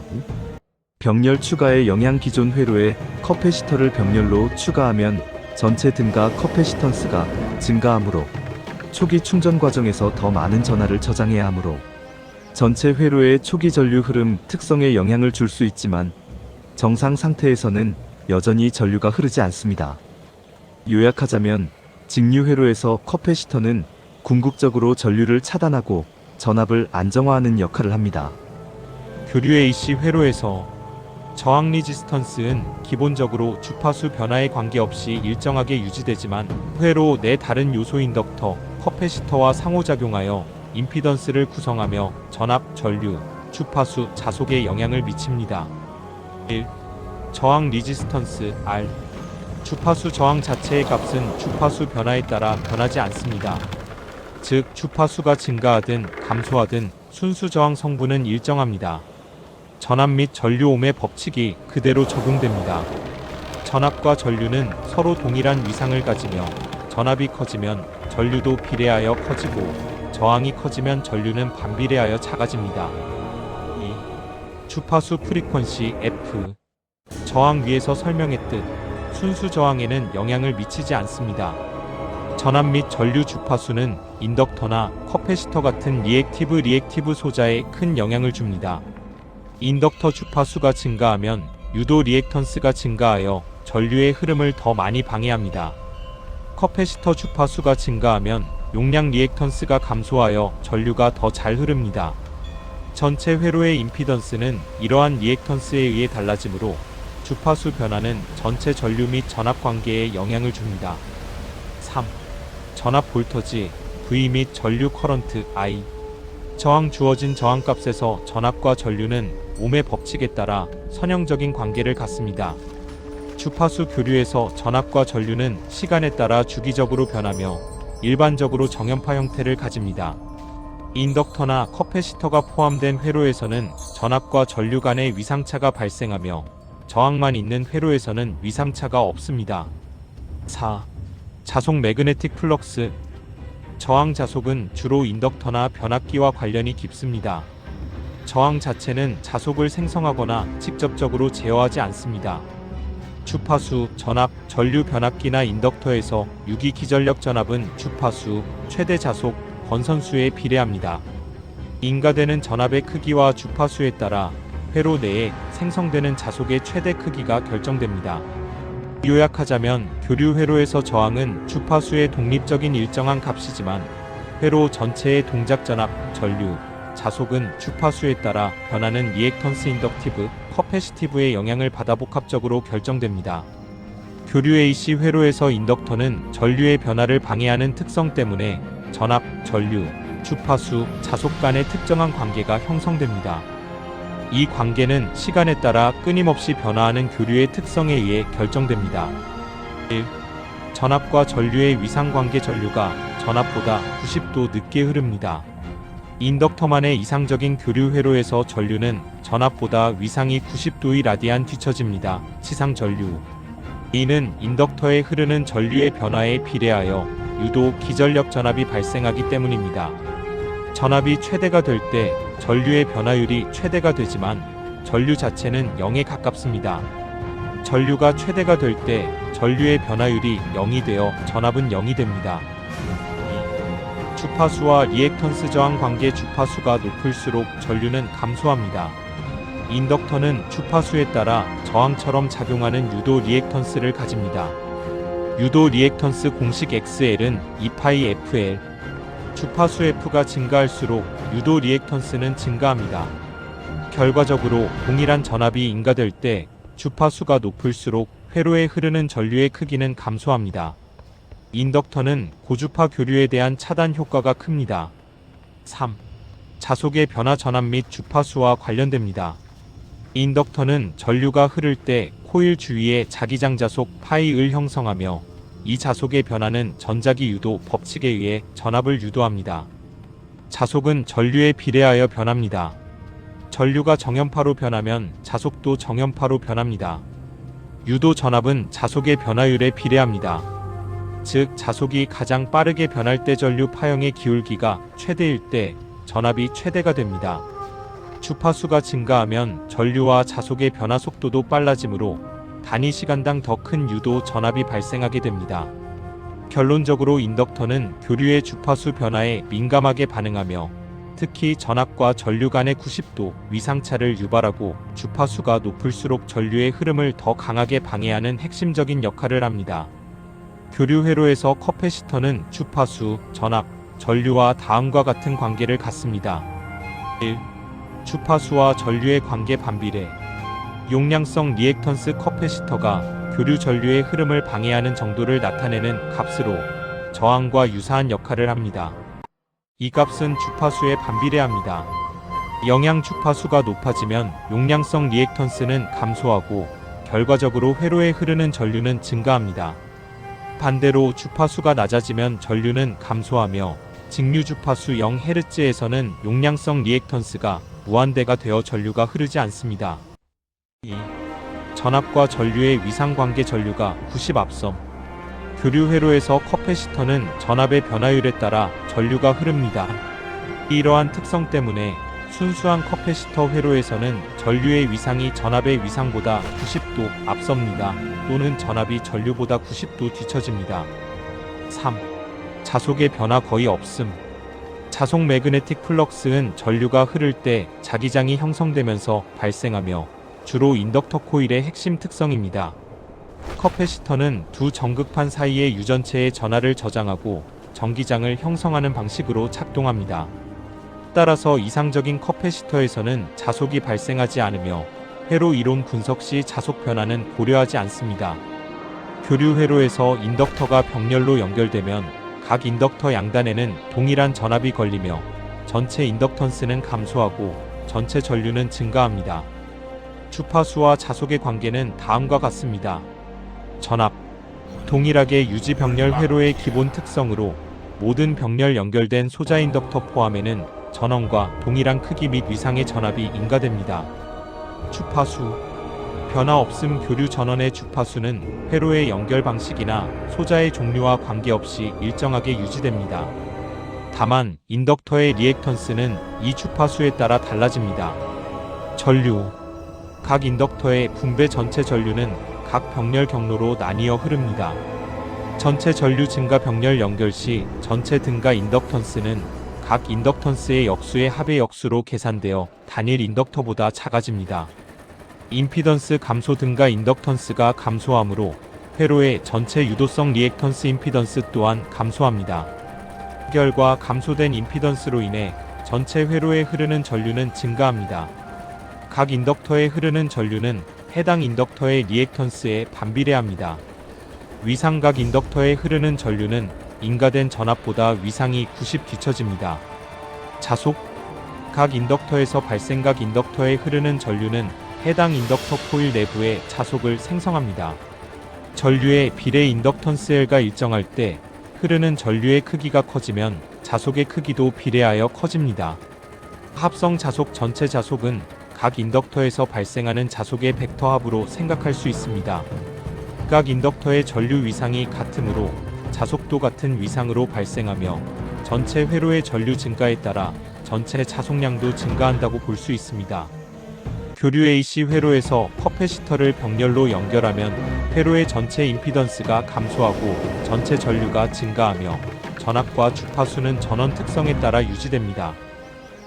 병렬 추가의 영향. 기존 회로에 커패시터를 병렬로 추가하면 전체 등가 커패시턴스가 증가하므로 초기 충전 과정에서 더 많은 전하를 저장해야 하므로 전체 회로의 초기 전류 흐름 특성에 영향을 줄 수 있지만 정상 상태에서는 여전히 전류가 흐르지 않습니다. 요약하자면 직류 회로에서 커패시터는 궁극적으로 전류를 차단하고 전압을 안정화하는 역할을 합니다. 교류 AC 회로에서 저항 리지스턴스는 기본적으로 주파수 변화에 관계없이 일정하게 유지되지만 회로 내 다른 요소 인덕터, 커패시터와 상호작용하여 임피던스를 구성하며 전압, 전류, 주파수, 자속에 영향을 미칩니다. 1. 저항 리지스턴스 R. 주파수 저항 자체의 값은 주파수 변화에 따라 변하지 않습니다. 즉 주파수가 증가하든 감소하든 순수 저항 성분은 일정합니다. 전압 및 전류 ohm의 법칙이 그대로 적용됩니다. 전압과 전류는 서로 동일한 위상을 가지며 전압이 커지면 전류도 비례하여 커지고 저항이 커지면 전류는 반비례하여 작아집니다. 2. 주파수 프리퀀시 F. 저항 위에서 설명했듯 순수 저항에는 영향을 미치지 않습니다. 전압 및 전류 주파수는 인덕터나 커패시터 같은 리액티브 소자에 큰 영향을 줍니다. 인덕터 주파수가 증가하면 유도 리액턴스가 증가하여 전류의 흐름을 더 많이 방해합니다. 커패시터 주파수가 증가하면 용량 리액턴스가 감소하여 전류가 더 잘 흐릅니다. 전체 회로의 임피던스는 이러한 리액턴스에 의해 달라지므로 주파수 변화는 전체 전류 및 전압 관계에 영향을 줍니다. 3. 전압 볼터지 V 및 전류 커런트 I. 저항 주어진 저항값에서 전압과 전류는 ohm의 법칙에 따라 선형적인 관계를 갖습니다. 주파수 교류에서 전압과 전류는 시간에 따라 주기적으로 변하며 일반적으로 정연파 형태를 가집니다. 인덕터나 커패시터가 포함된 회로에서는 전압과 전류 간의 위상차가 발생하며 저항만 있는 회로에서는 위상차가 없습니다. 4. 자속 매그네틱 플럭스. 저항 자속은 주로 인덕터나 변압기와 관련이 깊습니다. 저항 자체는 자속을 생성하거나 직접적으로 제어하지 않습니다. 주파수, 전압, 전류 변압기나 인덕터에서 유기 기전력 전압은 주파수, 최대 자속, 건선수에 비례합니다. 인가되는 전압의 크기와 주파수에 따라 회로 내에 생성되는 자속의 최대 크기가 결정됩니다. 요약하자면 교류 회로에서 저항은 주파수의 독립적인 일정한 값이지만 회로 전체의 동작 전압, 전류, 자속은 주파수에 따라 변하는 리액턴스 인덕티브, 커패시티브의 영향을 받아 복합적으로 결정됩니다. 교류 AC 회로에서 인덕터는 전류의 변화를 방해하는 특성 때문에 전압, 전류, 주파수, 자속 간의 특정한 관계가 형성됩니다. 이 관계는 시간에 따라 끊임없이 변화하는 교류의 특성에 의해 결정됩니다. 1. 전압과 전류의 위상관계. 전류가 전압보다 90도 늦게 흐릅니다. 인덕터만의 이상적인 교류 회로에서 전류는 전압보다 위상이 90도의 라디안 뒤처집니다. 치상 전류. 이는 인덕터에 흐르는 전류의 변화에 비례하여 유도 기전력 전압이 발생하기 때문입니다. 전압이 최대가 될 때 전류의 변화율이 최대가 되지만 전류 자체는 0에 가깝습니다. 전류가 최대가 될 때 전류의 변화율이 0이 되어 전압은 0이 됩니다. 주파수와 리액턴스 저항 관계. 주파수가 높을수록 전류는 감소합니다. 인덕터는 주파수에 따라 저항처럼 작용하는 유도 리액턴스를 가집니다. 유도 리액턴스 공식 XL은 2πfL. 주파수 F가 증가할수록 유도 리액턴스는 증가합니다. 결과적으로 동일한 전압이 인가될 때 주파수가 높을수록 회로에 흐르는 전류의 크기는 감소합니다. 인덕터는 고주파 교류에 대한 차단 효과가 큽니다. 3. 자속의 변화. 전압 및 주파수와 관련됩니다. 인덕터는 전류가 흐를 때 코일 주위에 자기장 자속 파이을 형성하며 이 자속의 변화는 전자기 유도 법칙에 의해 전압을 유도합니다. 자속은 전류에 비례하여 변합니다. 전류가 정연파로 변하면 자속도 정연파로 변합니다. 유도 전압은 자속의 변화율에 비례합니다. 즉 자속이 가장 빠르게 변할 때 전류 파형의 기울기가 최대일 때 전압이 최대가 됩니다. 주파수가 증가하면 전류와 자속의 변화 속도도 빨라지므로 단위 시간당 더 큰 유도 전압이 발생하게 됩니다. 결론적으로 인덕터는 교류의 주파수 변화에 민감하게 반응하며 특히 전압과 전류 간의 90도 위상차를 유발하고 주파수가 높을수록 전류의 흐름을 더 강하게 방해하는 핵심적인 역할을 합니다. 교류 회로에서 커패시터는 주파수, 전압, 전류와 다음과 같은 관계를 갖습니다. 1. 주파수와 전류의 관계 반비례. 용량성 리액턴스. 커패시터가 교류 전류의 흐름을 방해하는 정도를 나타내는 값으로 저항과 유사한 역할을 합니다. 이 값은 주파수에 반비례합니다. 영양 주파수가 높아지면 용량성 리액턴스는 감소하고 결과적으로 회로에 흐르는 전류는 증가합니다. 반대로 주파수가 낮아지면 전류는 감소하며 직류 주파수 0Hz에서는 용량성 리액턴스가 무한대가 되어 전류가 흐르지 않습니다. 2. 전압과 전류의 위상관계. 전류가 90 앞섬. 교류 회로에서 커패시터는 전압의 변화율에 따라 전류가 흐릅니다. 이러한 특성 때문에 순수한 커패시터 회로에서는 전류의 위상이 전압의 위상보다 90도 앞섭니다. 또는 전압이 전류보다 90도 뒤처집니다. 3. 자속의 변화 거의 없음. 자속 매그네틱 플럭스는 전류가 흐를 때 자기장이 형성되면서 발생하며 주로 인덕터 코일의 핵심 특성입니다. 커패시터는 두 전극판 사이의 유전체의 전하를 저장하고 전기장을 형성하는 방식으로 작동합니다. 따라서 이상적인 커패시터에서는 자속이 발생하지 않으며 회로 이론 분석 시 자속 변화는 고려하지 않습니다. 교류 회로에서 인덕터가 병렬로 연결되면 각 인덕터 양단에는 동일한 전압이 걸리며 전체 인덕턴스는 감소하고 전체 전류는 증가합니다. 주파수와 자속의 관계는 다음과 같습니다. 전압. 동일하게 유지 병렬 회로의 기본 특성으로 모든 병렬 연결된 소자 인덕터 포함에는 전원과 동일한 크기 및 위상의 전압이 인가됩니다. 주파수. 변화 없음. 교류 전원의 주파수는 회로의 연결 방식이나 소자의 종류와 관계없이 일정하게 유지됩니다. 다만 인덕터의 리액턴스는 이 주파수에 따라 달라집니다. 전류. 각 인덕터의 분배. 전체 전류는 각 병렬 경로로 나뉘어 흐릅니다. 전체 전류 증가 병렬 연결 시 전체 등가 인덕턴스는 각 인덕턴스의 역수의 합의 역수로 계산되어 단일 인덕터보다 작아집니다. 임피던스 감소. 등가 인덕턴스가 감소하므로 회로의 전체 유도성 리액턴스 임피던스 또한 감소합니다. 결과 감소된 임피던스로 인해 전체 회로에 흐르는 전류는 증가합니다. 각 인덕터에 흐르는 전류는 해당 인덕터의 리액턴스에 반비례합니다. 위상. 각 인덕터에 흐르는 전류는 인가된 전압보다 위상이 90 뒤처집니다. 자속. 각 인덕터에서 발생. 각 인덕터에 흐르는 전류는 해당 인덕터 코일 내부에 자속을 생성합니다. 전류의 비례 인덕턴스 L가 일정할 때 흐르는 전류의 크기가 커지면 자속의 크기도 비례하여 커집니다. 합성 자속. 전체 자속은 각 인덕터에서 발생하는 자속의 벡터 합으로 생각할 수 있습니다. 각 인덕터의 전류 위상이 같으므로 자속도 같은 위상으로 발생하며 전체 회로의 전류 증가에 따라 전체 자속량도 증가한다고 볼 수 있습니다. 교류 AC 회로에서 커패시터를 병렬로 연결하면 회로의 전체 임피던스가 감소하고 전체 전류가 증가하며 전압과 주파수는 전원 특성에 따라 유지됩니다.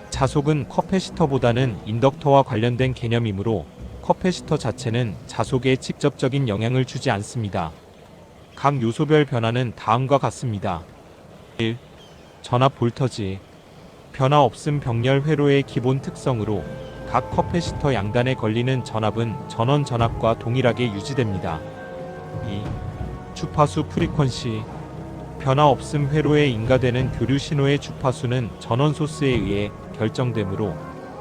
자속은 커패시터보다는 인덕터와 관련된 개념이므로 커패시터 자체는 자속에 직접적인 영향을 주지 않습니다. 각 요소별 변화는 다음과 같습니다. 1. 전압 볼터지. 변화 없음. 병렬 회로의 기본 특성으로 각 커패시터 양단에 걸리는 전압은 전원 전압과 동일하게 유지됩니다. 2. 주파수 프리퀀시. 변화 없음. 회로에 인가되는 교류 신호의 주파수는 전원 소스에 의해 결정되므로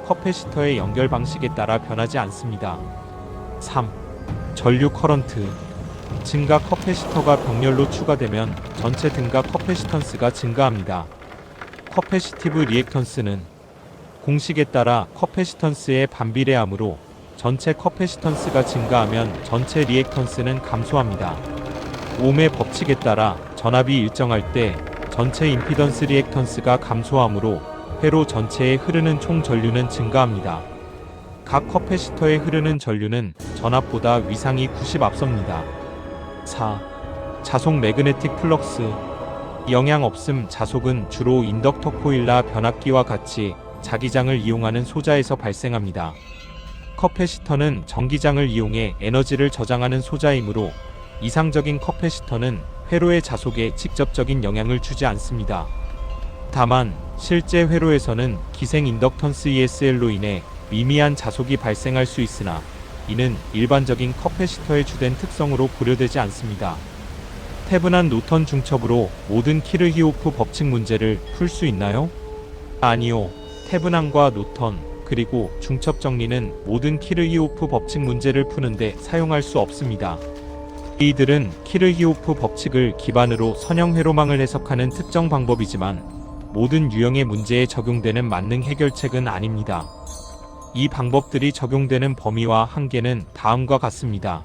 커패시터의 연결 방식에 따라 변하지 않습니다. 3. 전류 커런트. 증가. 커패시터가 병렬로 추가되면 전체 등가 커패시턴스가 증가합니다. 커패시티브 리액턴스는 공식에 따라 커패시턴스에 반비례하므로 전체 커패시턴스가 증가하면 전체 리액턴스는 감소합니다. 옴의 법칙에 따라 전압이 일정할 때 전체 임피던스 리액턴스가 감소하므로 회로 전체에 흐르는 총 전류는 증가합니다. 각 커패시터에 흐르는 전류는 전압보다 위상이 90 앞섭니다. 4. 자속 매그네틱 플럭스. 영향 없음. 자속은 주로 인덕터 코일이나 변압기와 같이 자기장을 이용하는 소자에서 발생합니다. 커패시터는 전기장을 이용해 에너지를 저장하는 소자이므로 이상적인 커패시터는 회로의 자속에 직접적인 영향을 주지 않습니다. 다만 실제 회로에서는 기생 인덕턴스 ESL로 인해 미미한 자속이 발생할 수 있으나 이는 일반적인 커패시터의 주된 특성으로 고려되지 않습니다. 태분한 노턴 중첩으로 모든 키르히오프 법칙 문제를 풀 수 있나요? 아니요. 태분함과 노턴, 그리고 중첩 정리는 모든 키르히오프 법칙 문제를 푸는데 사용할 수 없습니다. 이들은 키르히오프 법칙을 기반으로 선형 회로망을 해석하는 특정 방법이지만 모든 유형의 문제에 적용되는 만능 해결책은 아닙니다. 이 방법들이 적용되는 범위와 한계는 다음과 같습니다.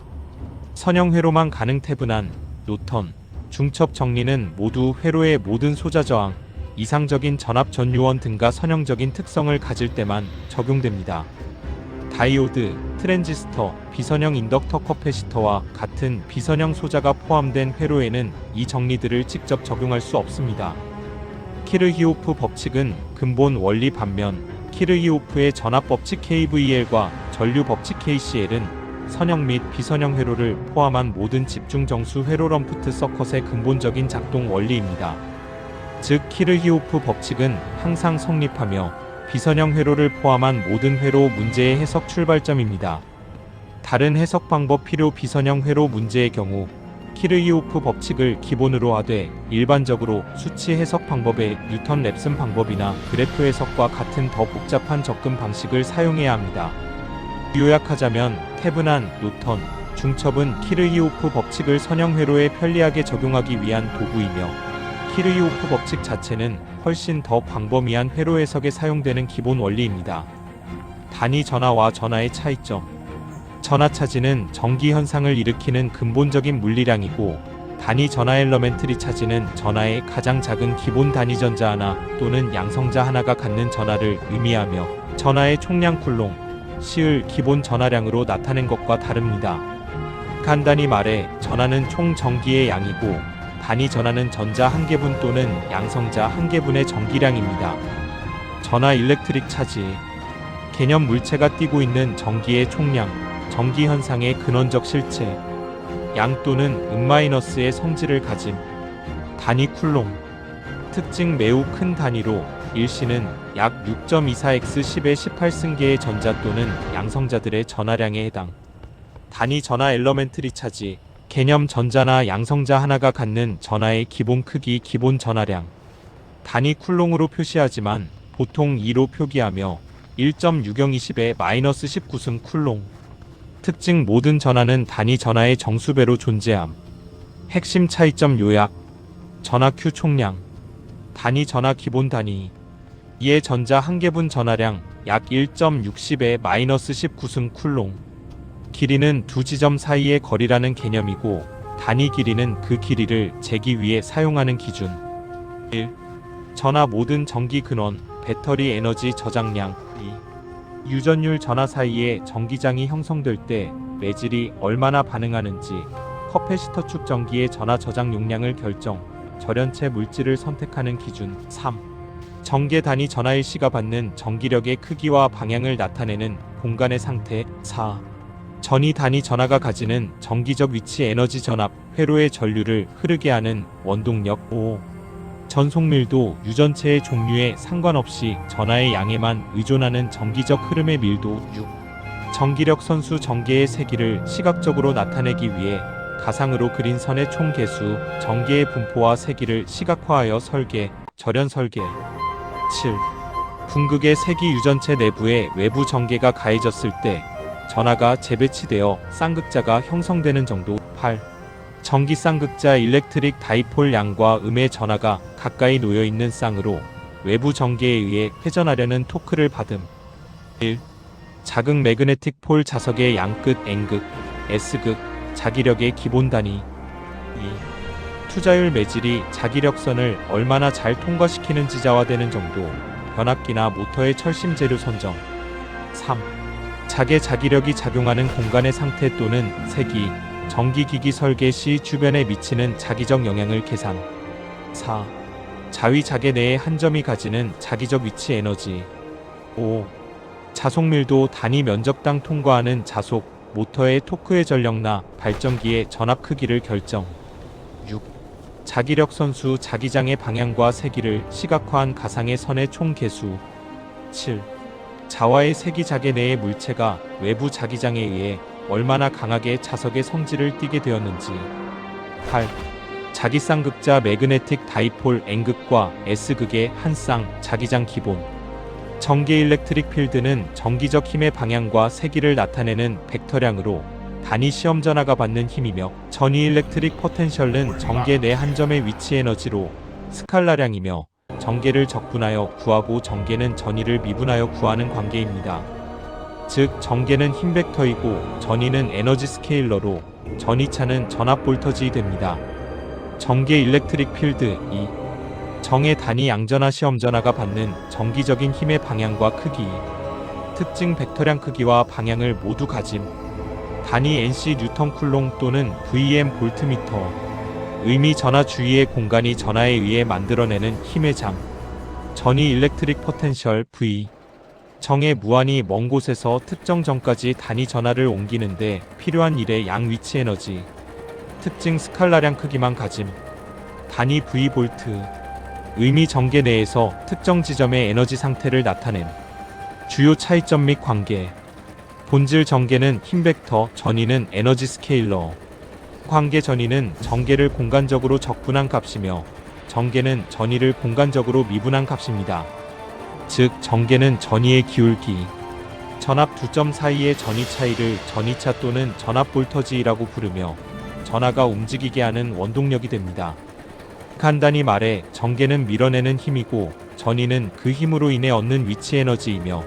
선형 회로만 가능 태분한, 노턴, 중첩 정리는 모두 회로의 모든 소자 저항, 이상적인 전압 전류원 등과 선형적인 특성을 가질 때만 적용됩니다. 다이오드, 트랜지스터, 비선형 인덕터 커패시터와 같은 비선형 소자가 포함된 회로에는 이 정리들을 직접 적용할 수 없습니다. 키르히오프 법칙은 근본 원리 반면 키르히오프의 전압 법칙 KVL과 전류 법칙 KCL은 선형 및 비선형 회로를 포함한 모든 집중 정수 회로 럼프트 서컷의 근본적인 작동 원리입니다. 즉 키르히오프 법칙은 항상 성립하며 비선형 회로를 포함한 모든 회로 문제의 해석 출발점입니다. 다른 해석 방법 필요 비선형 회로 문제의 경우 키르히오프 법칙을 기본으로 하되 일반적으로 수치 해석 방법의 뉴턴 랩슨 방법이나 그래프 해석과 같은 더 복잡한 접근 방식을 사용해야 합니다. 요약하자면 태분한, 노턴, 중첩은 키르히오프 법칙을 선형 회로에 편리하게 적용하기 위한 도구이며 키르히오프 법칙 자체는 훨씬 더 광범위한 회로 해석에 사용되는 기본 원리입니다. 단위 전하와 전하의 차이점. 전하 차지는 전기 현상을 일으키는 근본적인 물리량이고 단위 전하 엘러멘트리 차지는 전하의 가장 작은 기본 단위 전자 하나 또는 양성자 하나가 갖는 전하를 의미하며 전하의 총량 쿨롱, 시을 기본 전하량으로 나타낸 것과 다릅니다. 간단히 말해 전하는 총 전기의 양이고 단위 전하는 전자 한 개분 또는 양성자 한 개분의 전기량입니다. 전하 일렉트릭 차지. 개념 물체가 띠고 있는 전기의 총량, 전기 현상의 근원적 실체, 양 또는 은-의 성질을 가짐. 단위 쿨롱. 특징 매우 큰 단위로 일시는 약 6.24x 10의 18승계의 전자 또는 양성자들의 전하량에 해당. 단위 전하 엘러멘트리 차지. 개념 전자나 양성자 하나가 갖는 전하의 기본 크기 기본 전하량. 단위 쿨롱으로 표시하지만 보통 2로 표기하며 1.6020의 -19승 쿨롱. 특징 모든 전하는 단위 전하의 정수배로 존재함. 핵심 차이점 요약. 전하 Q 총량. 단위 전하 기본 단위. 이에 전자 한 개분 전하량 약 1.60의 -19승 쿨롱. 길이는 두 지점 사이의 거리라는 개념이고 단위 길이는 그 길이를 재기 위해 사용하는 기준. 1. 전하 모든 전기 근원, 배터리 에너지 저장량. 2. 유전율 전하 사이에 전기장이 형성될 때 매질이 얼마나 반응하는지 커패시터 축 전기의 전하 저장 용량을 결정, 절연체 물질을 선택하는 기준. 3. 전개 단위 전하 일시가 받는 전기력의 크기와 방향을 나타내는 공간의 상태. 4. 전위 단위 전하가 가지는 전기적 위치 에너지 전압, 회로의 전류를 흐르게 하는 원동력. 5. 전속밀도, 유전체의 종류에 상관없이 전하의 양에만 의존하는 전기적 흐름의 밀도. 6. 전기력 선수 전개의 세기를 시각적으로 나타내기 위해 가상으로 그린 선의 총 개수, 전개의 분포와 세기를 시각화하여 설계, 절연 설계. 7. 분극의 세기 유전체 내부에 외부 전개가 가해졌을 때 전하가 재배치되어 쌍극자가 형성되는 정도. 8. 전기 쌍극자 일렉트릭 다이폴 양과 음의 전하가 가까이 놓여 있는 쌍으로 외부 전개에 의해 회전하려는 토크를 받음. 1. 자극 매그네틱 폴 자석의 양끝 N극, S극, 자기력의 기본 단위. 2. 투자율 매질이 자기력선을 얼마나 잘 통과시키는지 자화되는 정도, 변압기나 모터의 철심 재료 선정. 3. 자개 자기력이 작용하는 공간의 상태 또는 세기, 전기기기 설계 시 주변에 미치는 자기적 영향을 계산. 4. 자위 자개 내의 한 점이 가지는 자기적 위치 에너지. 5. 자속밀도 단위 면적당 통과하는 자속, 모터의 토크의 전력나 발전기의 전압 크기를 결정. 6. 자기력 선수 자기장의 방향과 세기를 시각화한 가상의 선의 총 개수. 7. 자와의 세기 자개 내의 물체가 외부 자기장에 의해 얼마나 강하게 자석의 성질을 띠게 되었는지. 8. 자기 쌍극자 매그네틱 다이폴 N극과 S극의 한 쌍 자기장 기본. 전개 일렉트릭 필드는 전기적 힘의 방향과 세기를 나타내는 벡터량으로 단위 시험 전하가 받는 힘이며 전위 일렉트릭 포텐셜은 전개 내 한 점의 위치 에너지로 스칼라량이며 전개를 적분하여 구하고 전개는 전위를 미분하여 구하는 관계입니다. 즉 전개는 힘 벡터이고 전위는 에너지 스케일러로 전위차는 전압 볼터지 됩니다. 전개 일렉트릭 필드 2. 정의 단위 양전하 시험전하가 받는 정기적인 힘의 방향과 크기, 특징 벡터량 크기와 방향을 모두 가짐. 단위 NC 뉴턴 쿨롱 또는 VM 볼트미터. 의미 전하 주위의 공간이 전하에 의해 만들어내는 힘의 장. 전위 일렉트릭 포텐셜 V. 정의 무한히 먼 곳에서 특정 점까지 단위 전하를 옮기는데 필요한 일의 양 위치 에너지. 특징 스칼라량 크기만 가짐. 단위 V 볼트. 의미 전개 내에서 특정 지점의 에너지 상태를 나타냄. 주요 차이점 및 관계. 본질 전개는 힘 벡터, 전위는 에너지 스케일러. 관계 전위는 전개를 공간적으로 적분한 값이며 전개는 전위를 공간적으로 미분한 값입니다. 즉 전개는 전위의 기울기, 전압 두 점 사이의 전위 차이를 전위차 또는 전압 볼터지라고 부르며 전하가 움직이게 하는 원동력이 됩니다. 간단히 말해 전개는 밀어내는 힘이고 전위는 그 힘으로 인해 얻는 위치 에너지이며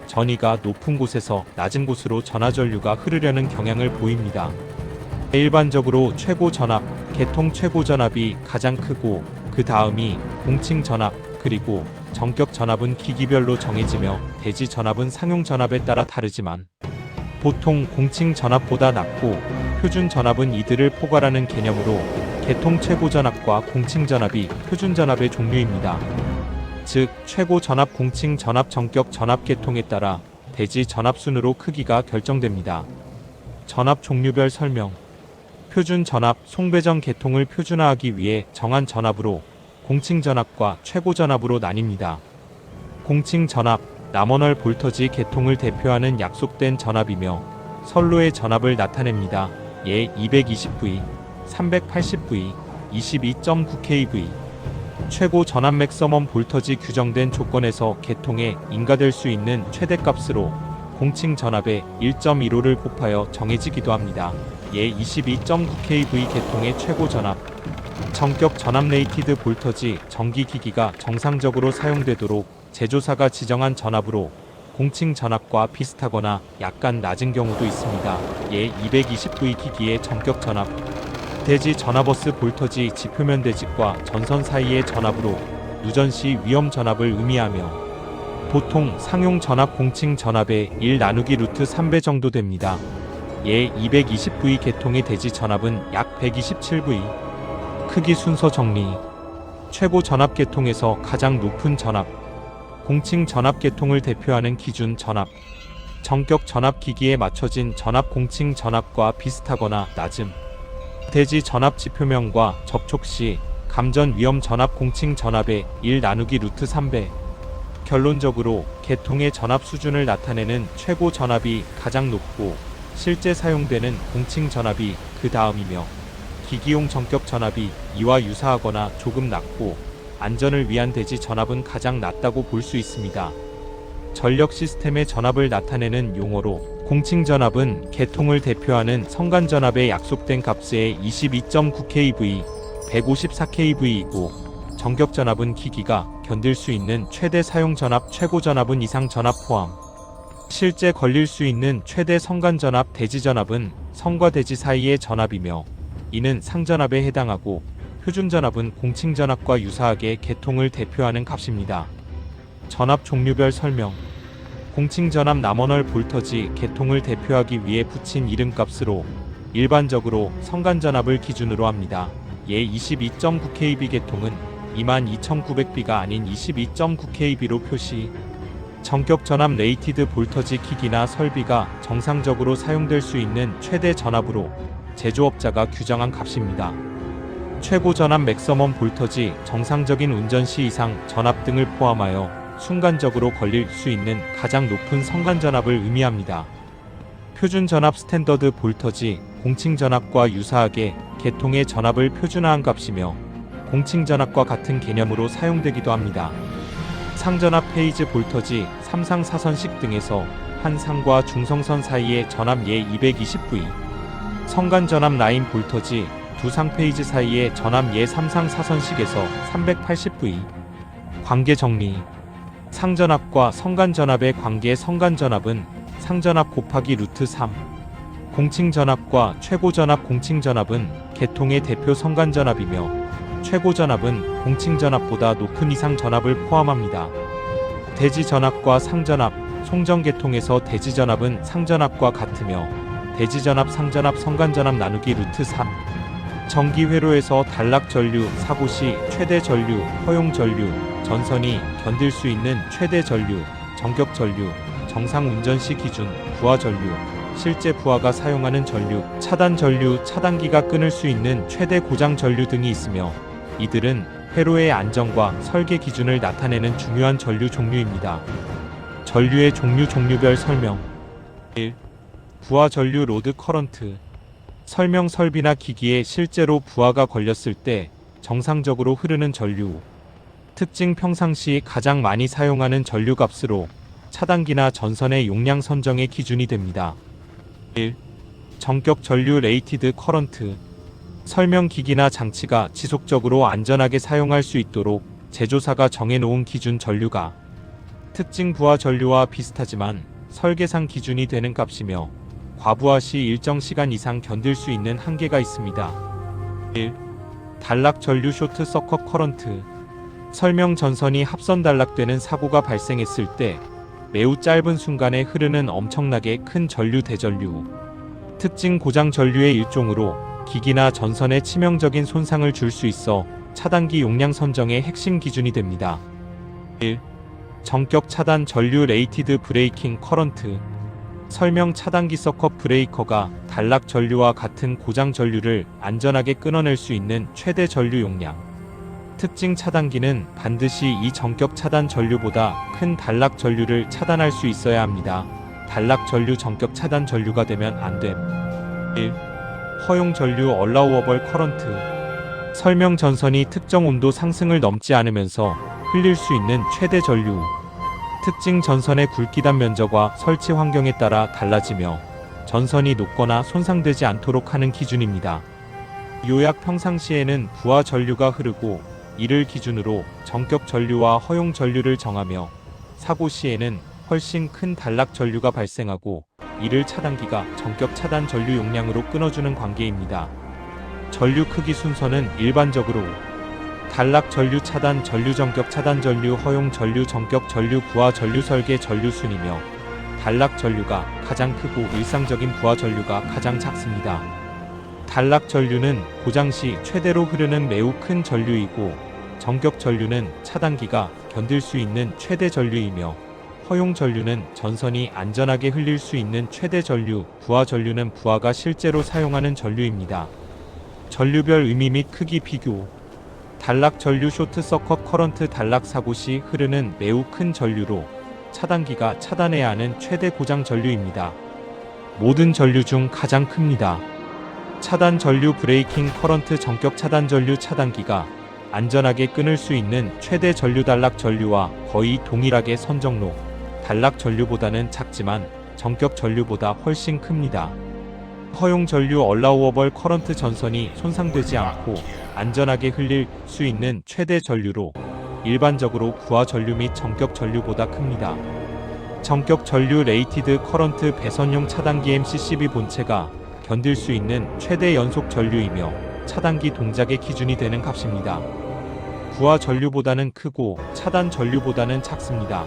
전위가 높은 곳에서 낮은 곳으로 전하전류가 흐르려는 경향을 보입니다. 일반적으로 최고 전압, 계통 최고 전압이 가장 크고 그 다음이 공칭 전압, 그리고 전격 전압은 기기별로 정해지며 대지 전압은 상용 전압에 따라 다르지만 보통 공칭 전압보다 낮고 표준 전압은 이들을 포괄하는 개념으로 계통 최고 전압과 공칭 전압이 표준 전압의 종류입니다. 즉 최고 전압 공칭 전압 전격 전압 계통에 따라 대지 전압 순으로 크기가 결정됩니다. 전압 종류별 설명. 표준 전압, 송배전 계통을 표준화하기 위해 정한 전압으로 공칭 전압과 최고 전압으로 나뉩니다. 공칭 전압, 나머널 볼터지 계통을 대표하는 약속된 전압이며 선로의 전압을 나타냅니다. 예 220V, 380V, 22.9kV. 최고 전압 맥서멈 볼터지 규정된 조건에서 계통에 인가될 수 있는 최대값으로 공칭 전압의 1.15를 곱하여 정해지기도 합니다. 예 22.9kV 계통의 최고 전압. 전격 전압 레이티드 볼터지 전기기기가 정상적으로 사용되도록 제조사가 지정한 전압으로 공칭 전압과 비슷하거나 약간 낮은 경우도 있습니다. 예 220V 기기의 전격 전압. 대지 전하버스 볼터지 지표면 대직과 전선 사이의 전압으로 누전시 위험 전압을 의미하며 보통 상용 전압 공칭 전압의 1 나누기 루트 3배 정도 됩니다. 예 220V 계통의 대지 전압은 약 127V. 크기 순서 정리. 최고 전압 계통에서 가장 높은 전압. 공칭 전압 계통을 대표하는 기준 전압. 전격 전압 기기에 맞춰진 전압 공칭 전압과 비슷하거나 낮음. 대지 전압 지표면과 접촉 시 감전 위험 전압 공칭 전압의 1 나누기 루트 3배. 결론적으로 계통의 전압 수준을 나타내는 최고 전압이 가장 높고 실제 사용되는 공칭 전압이 그 다음이며 기기용 전격 전압이 이와 유사하거나 조금 낮고 안전을 위한 대지 전압은 가장 낮다고 볼 수 있습니다. 전력 시스템의 전압을 나타내는 용어로 공칭 전압은 계통을 대표하는 성간 전압의 약속된 값의 22.9kV, 154kV이고 전격 전압은 기기가 견딜 수 있는 최대 사용 전압, 최고 전압은 이상 전압 포함. 실제 걸릴 수 있는 최대 성간 전압, 대지 전압은 성과 대지 사이의 전압이며 이는 상전압에 해당하고 표준 전압은 공칭 전압과 유사하게 계통을 대표하는 값입니다. 전압 종류별 설명. 공칭 전압 나머널 볼터지 계통을 대표하기 위해 붙인 이름값으로 일반적으로 성간 전압을 기준으로 합니다. 예 22.9kV 계통은 22,900B가 아닌 22.9kV로 표시. 전격 전압 레이티드 볼터지 기기나 설비가 정상적으로 사용될 수 있는 최대 전압으로 제조업자가 규정한 값입니다. 최고 전압 맥서멈 볼터지 정상적인 운전 시 이상 전압 등을 포함하여 순간적으로 걸릴 수 있는 가장 높은 성간 전압을 의미합니다. 표준 전압 스탠더드 볼터지 공칭 전압과 유사하게 계통의 전압을 표준화한 값이며 공칭 전압과 같은 개념으로 사용되기도 합니다. 상전압 페이즈 볼터지 3상 4선식 등에서 한 상과 중성선 사이의 전압 예 220V. 성간 전압 라인 볼터지 두 상 페이지 사이의 전압 예 3상 4선식에서 380V. 관계 정리. 상전압과 성간전압의 관계. 성간전압은 상전압 곱하기 루트 3. 공칭전압과 최고전압. 공칭전압은 계통의 대표 성간전압이며 최고전압은 공칭전압보다 높은 이상 전압을 포함합니다. 대지전압과 상전압. 송전계통에서 대지전압은 상전압과 같으며 대지전압, 상전압, 성간전압 나누기 루트 3. 전기회로에서 단락전류, 사고시 최대전류, 허용전류, 전선이 견딜 수 있는 최대전류, 전격전류, 정상운전시 기준, 부하전류, 실제 부하가 사용하는 전류, 차단전류, 차단기가 끊을 수 있는 최대 고장전류 등이 있으며 이들은 회로의 안정과 설계 기준을 나타내는 중요한 전류 종류입니다. 전류의 종류. 종류별 설명. 1. 부하전류 로드 커런트. 설명. 설비나 기기에 실제로 부하가 걸렸을 때 정상적으로 흐르는 전류. 특징. 평상시 가장 많이 사용하는 전류 값으로 차단기나 전선의 용량 선정의 기준이 됩니다. 1. 전격 전류 레이티드 커런트. 설명. 기기나 장치가 지속적으로 안전하게 사용할 수 있도록 제조사가 정해놓은 기준 전류가 특징. 부하 전류와 비슷하지만 설계상 기준이 되는 값이며 과부하 시 일정 시간 이상 견딜 수 있는 한계가 있습니다. 1. 단락 전류 쇼트 서컷 커런트. 설명. 전선이 합선 단락되는 사고가 발생했을 때 매우 짧은 순간에 흐르는 엄청나게 큰 전류 대전류. 특징. 고장 전류의 일종으로 기기나 전선에 치명적인 손상을 줄 수 있어 차단기 용량 선정의 핵심 기준이 됩니다. 1. 전격 차단 전류 레이티드 브레이킹 커런트. 설명. 차단기 서컷 브레이커가 단락 전류와 같은 고장 전류를 안전하게 끊어낼 수 있는 최대 전류 용량. 특징. 차단기는 반드시 이 전격 차단 전류보다 큰 단락 전류를 차단할 수 있어야 합니다. 단락 전류 전격 차단 전류가 되면 안 됨. 1. 허용 전류 얼라우어벌 커런트. 설명. 전선이 특정 온도 상승을 넘지 않으면서 흘릴 수 있는 최대 전류. 특징. 전선의 굵기단 면적과 설치 환경에 따라 달라지며 전선이 녹거나 손상되지 않도록 하는 기준입니다. 요약. 평상시에는 부하 전류가 흐르고 이를 기준으로 전격 전류와 허용 전류를 정하며 사고 시에는 훨씬 큰 단락 전류가 발생하고 이를 차단기가 전격 차단 전류 용량으로 끊어주는 관계입니다. 전류 크기 순서는 일반적으로 단락 전류 차단 전류, 전격 차단 전류, 허용 전류, 전격 전류, 부하 전류, 설계 전류 순이며 단락 전류가 가장 크고 일상적인 부하 전류가 가장 작습니다. 단락 전류는 고장 시 최대로 흐르는 매우 큰 전류이고 전격 전류는 차단기가 견딜 수 있는 최대 전류이며 허용 전류는 전선이 안전하게 흘릴 수 있는 최대 전류, 부하 전류는 부하가 실제로 사용하는 전류입니다. 전류별 의미 및 크기 비교. 단락 전류 쇼트 서컷 커런트. 단락 사고 시 흐르는 매우 큰 전류로 차단기가 차단해야 하는 최대 고장 전류입니다. 모든 전류 중 가장 큽니다. 차단 전류 브레이킹 커런트. 전격 차단 전류. 차단기가 안전하게 끊을 수 있는 최대 전류. 단락 전류와 거의 동일하게 선정로. 단락 전류보다는 작지만 전격 전류보다 훨씬 큽니다. 허용 전류 얼라우어벌 커런트. 전선이 손상되지 않고 안전하게 흘릴 수 있는 최대 전류로 일반적으로 부하 전류 및 전격 전류보다 큽니다. 전격 전류 레이티드 커런트. 배선용 차단기 MCCB 본체가 견딜 수 있는 최대 연속 전류이며 차단기 동작의 기준이 되는 값입니다. 부하 전류보다는 크고 차단 전류보다는 작습니다.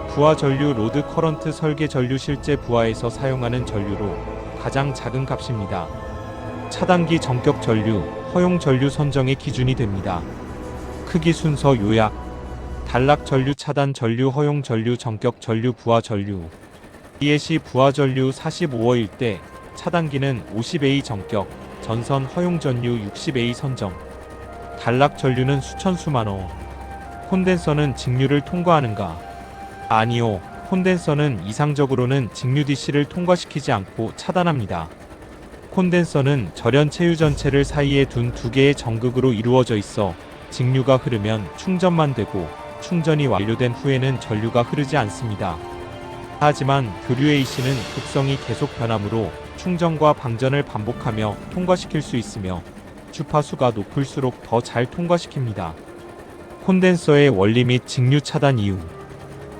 부하 전류 로드 커런트. 설계 전류. 실제 부하에서 사용하는 전류로 가장 작은 값입니다. 차단기 전격 전류, 허용 전류 선정의 기준이 됩니다. 크기 순서 요약. 단락 전류, 차단 전류, 허용 전류, 전격 전류, 부하 전류. 이해 시 부하 전류 45어일 때 차단기는 50A 전격, 전선 허용 전류 60A 선정. 단락 전류는 수천 수만호. 콘덴서는 직류를 통과하는가? 아니요. 콘덴서는 이상적으로는 직류 DC를 통과시키지 않고 차단합니다. 콘덴서는 절연 체유 전체를 사이에 둔 두 개의 전극으로 이루어져 있어 직류가 흐르면 충전만 되고 충전이 완료된 후에는 전류가 흐르지 않습니다. 하지만 교류 AC는 극성이 계속 변하므로 충전과 방전을 반복하며 통과시킬 수 있으며 주파수가 높을수록 더 잘 통과시킵니다. 콘덴서의 원리 및 직류 차단 이유.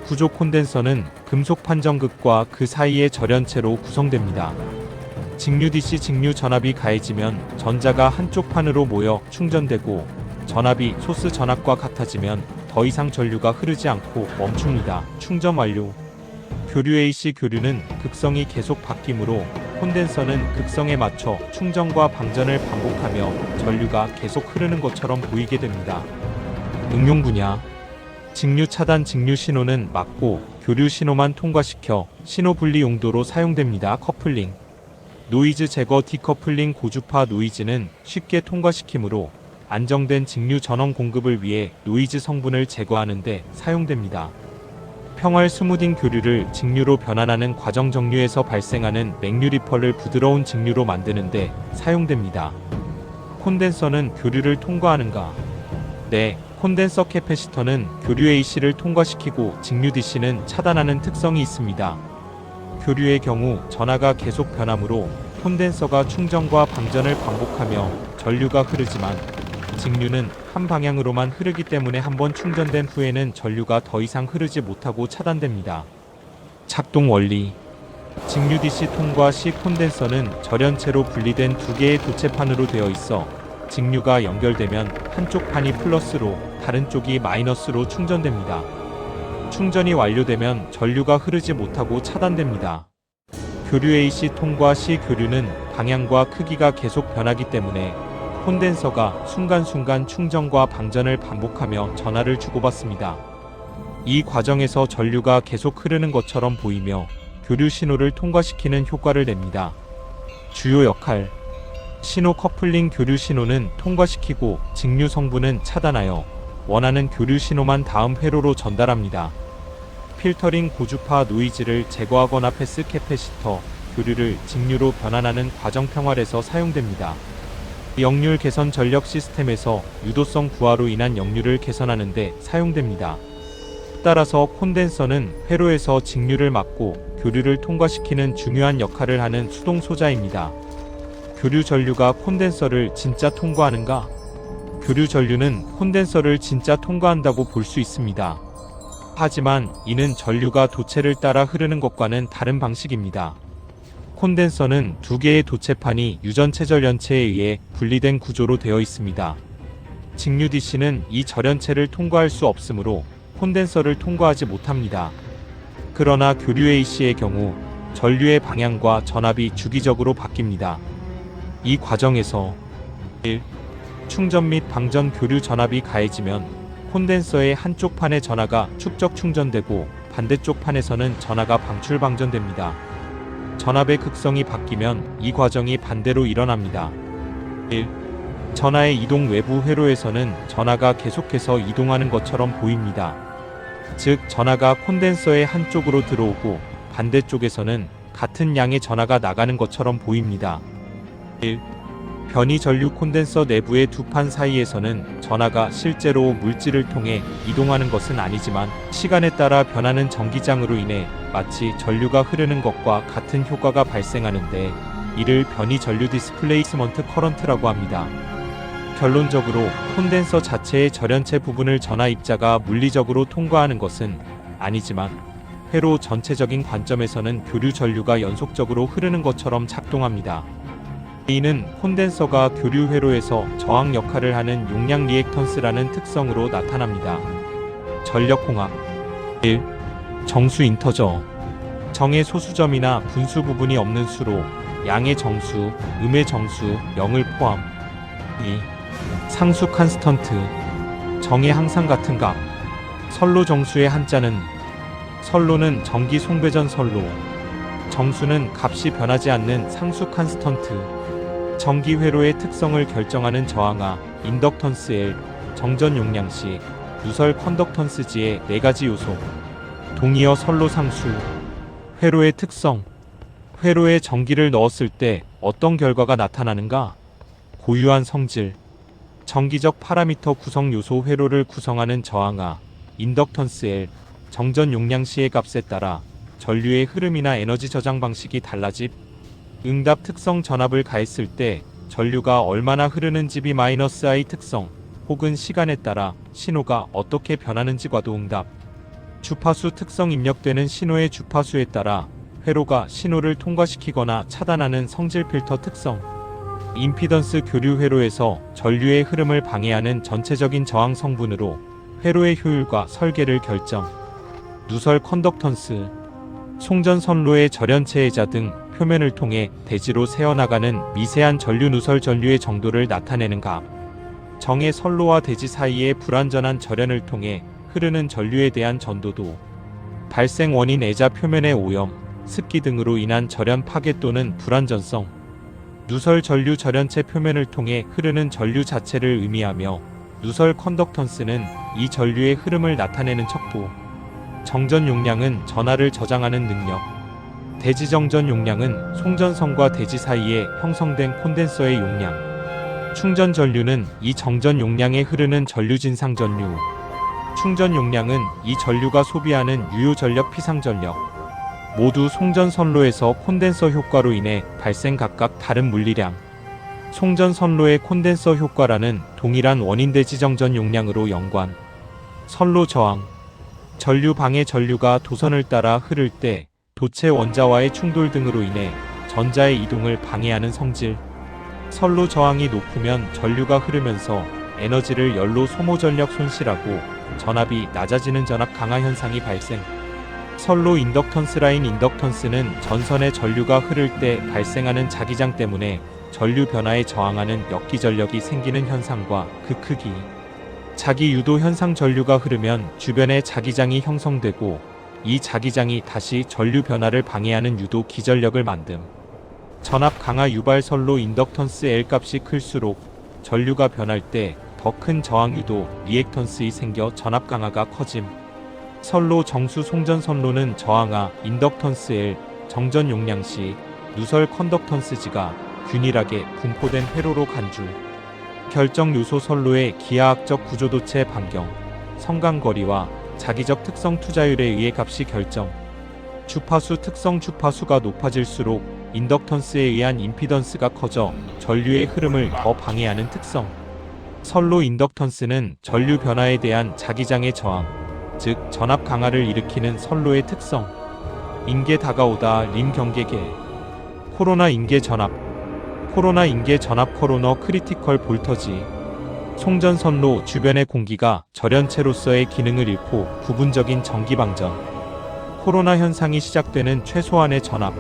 구조 콘덴서는 금속 판정극과 그 사이의 절연체로 구성됩니다. 직류 DC 직류 전압이 가해지면 전자가 한쪽 판으로 모여 충전되고 전압이 소스 전압과 같아지면 더 이상 전류가 흐르지 않고 멈춥니다. 충전 완료. 교류 AC 교류는 극성이 계속 바뀌므로 콘덴서는 극성에 맞춰 충전과 방전을 반복하며 전류가 계속 흐르는 것처럼 보이게 됩니다. 응용 분야. 직류 차단 직류 신호는 막고 교류 신호만 통과시켜 신호 분리 용도로 사용됩니다. 커플링. 노이즈 제거 디커플링 고주파 노이즈는 쉽게 통과시키므로 안정된 직류 전원 공급을 위해 노이즈 성분을 제거하는 데 사용됩니다. 평활 스무딩 교류를 직류로 변환하는 과정 정류에서 발생하는 맥류 리펄을 부드러운 직류로 만드는 데 사용됩니다. 콘덴서는 교류를 통과하는가? 네, 콘덴서 캐패시터는 교류 AC를 통과시키고 직류 DC는 차단하는 특성이 있습니다. 교류의 경우 전하가 계속 변하므로 콘덴서가 충전과 방전을 반복하며 전류가 흐르지만 직류는 한 방향으로만 흐르기 때문에 한번 충전된 후에는 전류가 더 이상 흐르지 못하고 차단됩니다. 작동 원리. 직류 DC 통과 시 콘덴서는 절연체로 분리된 두 개의 도체판으로 되어 있어 직류가 연결되면 한쪽 판이 플러스로 다른 쪽이 마이너스로 충전됩니다. 충전이 완료되면 전류가 흐르지 못하고 차단됩니다. 교류 AC 통과 시 교류는 방향과 크기가 계속 변하기 때문에 콘덴서가 순간순간 충전과 방전을 반복하며 전하를 주고받습니다. 이 과정에서 전류가 계속 흐르는 것처럼 보이며 교류 신호를 통과시키는 효과를 냅니다. 주요 역할. 신호 커플링 교류 신호는 통과시키고 직류 성분은 차단하여 원하는 교류 신호만 다음 회로로 전달합니다. 필터링 고주파 노이즈를 제거하거나 패스 캐패시터 교류를 직류로 변환하는 과정 평활에서 사용됩니다. 역률 개선 전력 시스템에서 유도성 부하로 인한 역률을 개선하는 데 사용됩니다. 따라서 콘덴서는 회로에서 직류를 막고 교류를 통과시키는 중요한 역할을 하는 수동 소자입니다. 교류 전류가 콘덴서를 진짜 통과하는가? 교류 전류는 콘덴서를 진짜 통과한다고 볼 수 있습니다. 하지만 이는 전류가 도체를 따라 흐르는 것과는 다른 방식입니다. 콘덴서는 두 개의 도체판이 유전체 절연체에 의해 분리된 구조로 되어 있습니다. 직류 DC는 이 절연체를 통과할 수 없으므로 콘덴서를 통과하지 못합니다. 그러나 교류 AC의 경우 전류의 방향과 전압이 주기적으로 바뀝니다. 이 과정에서 1. 충전 및 방전 교류 전압이 가해지면 콘덴서의 한쪽 판의 전하가 축적 충전되고 반대쪽 판에서는 전하가 방출 방전됩니다. 전압의 극성이 바뀌면 이 과정이 반대로 일어납니다. 1. 전하의 이동 외부 회로에서는 전하가 계속해서 이동하는 것처럼 보입니다. 즉 전하가 콘덴서의 한쪽으로 들어오고 반대쪽에서는 같은 양의 전하가 나가는 것처럼 보입니다. 1. 변이 전류 콘덴서 내부의 두 판 사이에서는 전하가 실제로 물질을 통해 이동하는 것은 아니지만 시간에 따라 변하는 전기장으로 인해 마치 전류가 흐르는 것과 같은 효과가 발생하는데 이를 변이 전류 디스플레이스먼트 커런트라고 합니다. 결론적으로 콘덴서 자체의 절연체 부분을 전하 입자가 물리적으로 통과하는 것은 아니지만 회로 전체적인 관점에서는 교류 전류가 연속적으로 흐르는 것처럼 작동합니다. 이는 콘덴서가 교류 회로에서 저항 역할을 하는 용량 리액턴스라는 특성으로 나타납니다. 전력공학 1. 정수 인터저. 정의 소수점이나 분수 부분이 없는 수로 양의 정수, 음의 정수, 0을 포함. 2. 상수 칸스턴트. 정의 항상 같은 값. 선로 정수의 한자는 선로는 전기 송배전 선로. 정수는 값이 변하지 않는 상수 칸스턴트. 전기 회로의 특성을 결정하는 저항하, 인덕턴스 L, 정전 용량시, 누설 컨덕턴스지의 네 가지 요소. 동이어 선로 상수. 회로의 특성. 회로에 전기를 넣었을 때 어떤 결과가 나타나는가? 고유한 성질. 전기적 파라미터 구성 요소 회로를 구성하는 저항하, 인덕턴스 L, 정전 용량시의 값에 따라 전류의 흐름이나 에너지 저장 방식이 달라짐. 응답 특성 전압을 가했을 때 전류가 얼마나 흐르는지 B-I 특성. 혹은 시간에 따라 신호가 어떻게 변하는지 과도응답. 주파수 특성 입력되는 신호의 주파수에 따라 회로가 신호를 통과시키거나 차단하는 성질 필터 특성. 임피던스 교류 회로에서 전류의 흐름을 방해하는 전체적인 저항 성분으로 회로의 효율과 설계를 결정. 누설 컨덕턴스. 송전 선로의 절연체 해자 등 표면을 통해 대지로 새어나가는 미세한 전류 누설 전류의 정도를 나타내는 값. 정의 선로와 대지 사이의 불완전한 절연을 통해 흐르는 전류에 대한 전도도. 발생 원인 애자 표면의 오염, 습기 등으로 인한 절연 파괴 또는 불완전성. 누설 전류 절연체 표면을 통해 흐르는 전류 자체를 의미하며 누설 컨덕턴스는 이 전류의 흐름을 나타내는 척도. 정전 용량은 전하를 저장하는 능력. 대지 정전 용량은 송전선과 대지 사이에 형성된 콘덴서의 용량. 충전 전류는 이 정전 용량에 흐르는 전류 진상 전류. 충전 용량은 이 전류가 소비하는 유효 전력 피상 전력. 모두 송전 선로에서 콘덴서 효과로 인해 발생 각각 다른 물리량. 송전 선로의 콘덴서 효과라는 동일한 원인 대지 정전 용량으로 연관. 선로 저항. 전류 방해 전류가 도선을 따라 흐를 때 도체 원자와의 충돌 등으로 인해 전자의 이동을 방해하는 성질. 선로 저항이 높으면 전류가 흐르면서 에너지를 열로 소모 전력 손실하고 전압이 낮아지는 전압 강화 현상이 발생. 선로 인덕턴스 라인. 인덕턴스는 전선의 전류가 흐를 때 발생하는 자기장 때문에 전류 변화에 저항하는 역기 전력이 생기는 현상과 그 크기. 자기 유도 현상. 전류가 흐르면 주변에 자기장이 형성되고 이 자기장이 다시 전류 변화를 방해하는 유도 기전력을 만듦. 전압 강화 유발. 선로 인덕턴스 L 값이 클수록 전류가 변할 때 더 큰 저항 유도 리액턴스이 생겨 전압 강화가 커짐. 선로 정수. 송전 선로는 저항하 인덕턴스 L 정전 용량 시 누설 컨덕턴스 G가 균일하게 분포된 회로로 간주. 결정 요소. 선로의 기하학적 구조도체 반경, 성간거리와 자기적 특성 투자율에 의해 값이 결정. 주파수 특성. 주파수가 높아질수록 인덕턴스에 의한 임피던스가 커져 전류의 흐름을 더 방해하는 특성. 선로 인덕턴스는 전류 변화에 대한 자기장의 저항, 즉 전압 강화를 일으키는 선로의 특성. 인계 다가오다. 림 경계계. 코로나 인계 전압. 코로나 인계 전압. 코로너 크리티컬 볼터지. 송전 선로 주변의 공기가 절연체로서의 기능을 잃고 부분적인 전기방전. 코로나 현상이 시작되는 최소한의 전압.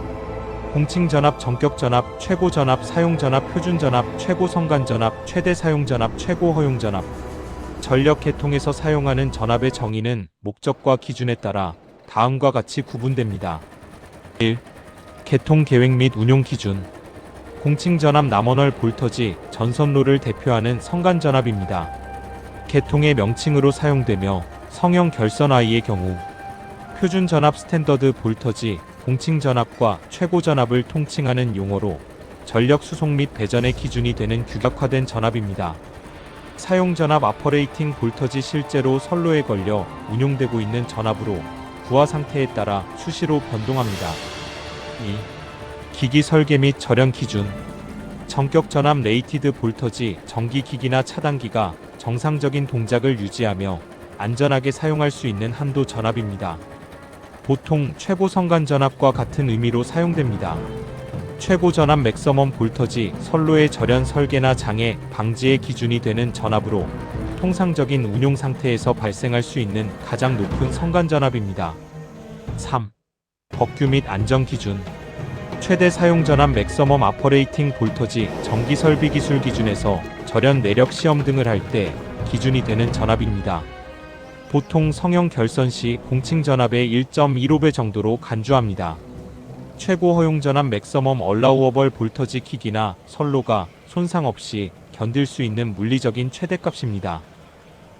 공칭 전압, 전격 전압, 최고 전압, 사용 전압, 표준 전압, 최고 성간 전압, 최대 사용 전압, 최고 허용 전압. 전력 계통에서 사용하는 전압의 정의는 목적과 기준에 따라 다음과 같이 구분됩니다. 1. 계통 계획 및 운용 기준. 공칭 전압 남원월 볼터지 전선로를 대표하는 성간 전압입니다. 계통의 명칭으로 사용되며 성형 결선 I의 경우 표준 전압 스탠더드 볼터지 공칭 전압과 최고 전압을 통칭하는 용어로 전력 수송 및 배전의 기준이 되는 규격화된 전압입니다. 사용 전압 아퍼레이팅 볼터지 실제로 선로에 걸려 운용되고 있는 전압으로 부하 상태에 따라 수시로 변동합니다. 2. 기기 설계 및 절연 기준. 전격 전압 레이티드 볼터지 전기기기나 차단기가 정상적인 동작을 유지하며 안전하게 사용할 수 있는 한도 전압입니다. 보통 최고 성간 전압과 같은 의미로 사용됩니다. 최고 전압 맥서멈 볼터지 선로의 절연 설계나 장애 방지의 기준이 되는 전압으로 통상적인 운용 상태에서 발생할 수 있는 가장 높은 성간 전압입니다. 3. 법규 및 안전 기준. 최대 사용 전압 맥서멈 아퍼레이팅 볼터지 전기 설비 기술 기준에서 절연 내력 시험 등을 할 때 기준이 되는 전압입니다. 보통 성형 결선 시 공칭 전압의 1.15배 정도로 간주합니다. 최고 허용 전압 맥서멈 얼라우어벌 볼터지 킥이나 선로가 손상 없이 견딜 수 있는 물리적인 최대값입니다.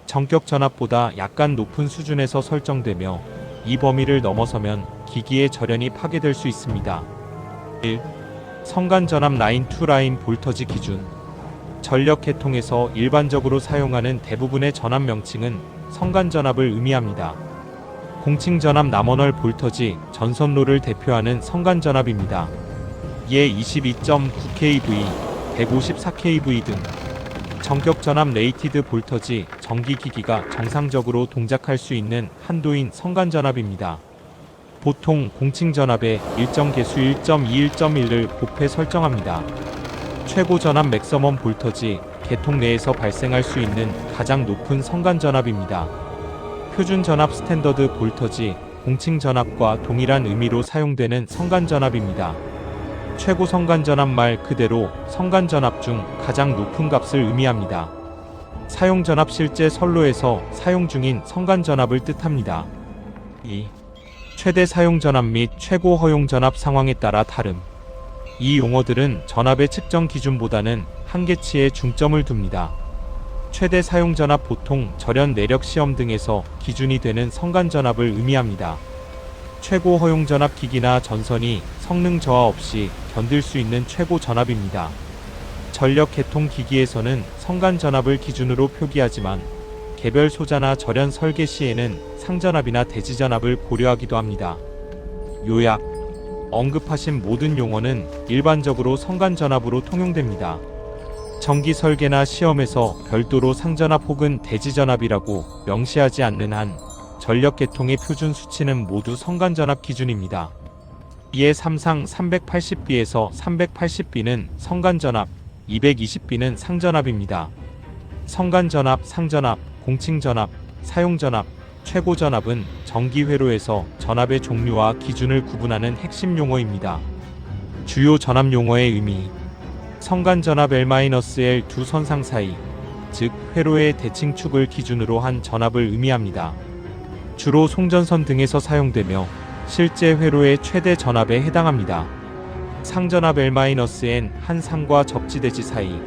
전격 전압보다 약간 높은 수준에서 설정되며 이 범위를 넘어서면 기기의 절연이 파괴될 수 있습니다. 1. 성간 전압 라인 투 라인 볼터지 기준. 전력 계통에서 일반적으로 사용하는 대부분의 전압 명칭은 성간 전압을 의미합니다. 공칭 전압 남원월 볼터지 전선로를 대표하는 성간 전압입니다. 이에 22.9kV, 154kV 등 전격 전압 레이티드 볼터지 전기기기가 정상적으로 동작할 수 있는 한도인 성간전압입니다. 보통 공칭 전압의 일정 개수 1.21.1을 곱해 설정합니다. 최고 전압 맥서멈 볼터지 계통 내에서 발생할 수 있는 가장 높은 성간전압입니다. 표준 전압 스탠더드 볼터지 공칭 전압과 동일한 의미로 사용되는 성간전압입니다. 최고 성간전압 말 그대로 성간전압 중 가장 높은 값을 의미합니다. 사용전압 실제 선로에서 사용 중인 성간전압을 뜻합니다. 2. 최대 사용전압 및 최고 허용전압 상황에 따라 다름. 이 용어들은 전압의 측정 기준보다는 한계치에 중점을 둡니다. 최대 사용전압 보통 절연 내력 시험 등에서 기준이 되는 성간전압을 의미합니다. 최고 허용전압 기기나 전선이 성능 저하 없이 견딜 수 있는 최고 전압입니다. 전력 계통 기기에서는 성간전압을 기준으로 표기하지만 개별 소자나 절연 설계 시에는 상전압이나 대지전압을 고려하기도 합니다. 요약: 언급하신 모든 용어는 일반적으로 성간전압으로 통용됩니다. 전기 설계나 시험에서 별도로 상전압 혹은 대지전압이라고 명시하지 않는 한 전력 계통의 표준 수치는 모두 성간전압 기준입니다. 이에 삼상 380B에서 380B는 성간전압, 220B는 상전압입니다. 성간전압, 상전압, 공칭전압, 사용전압, 최고전압은 전기회로에서 전압의 종류와 기준을 구분하는 핵심 용어입니다. 주요 전압 용어의 의미: 성간전압 L-L 두 선상 사이, 즉 회로의 대칭축을 기준으로 한 전압을 의미합니다. 주로 송전선 등에서 사용되며 실제 회로의 최대 전압에 해당합니다. 상전압 L-N 한 상과 접지대지 사이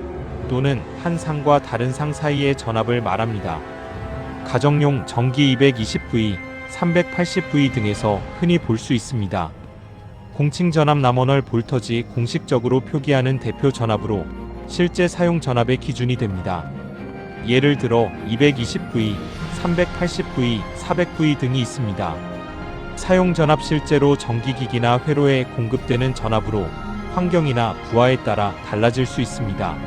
또는 한 상과 다른 상 사이의 전압을 말합니다. 가정용 전기 220V, 380V 등에서 흔히 볼 수 있습니다. 공칭전압 나머널 볼터지 공식적으로 표기하는 대표 전압으로 실제 사용 전압의 기준이 됩니다. 예를 들어 220V, 380V, 400V 등이 있습니다. 사용 전압 실제로 전기기기나 회로에 공급되는 전압으로 환경이나 부하에 따라 달라질 수 있습니다.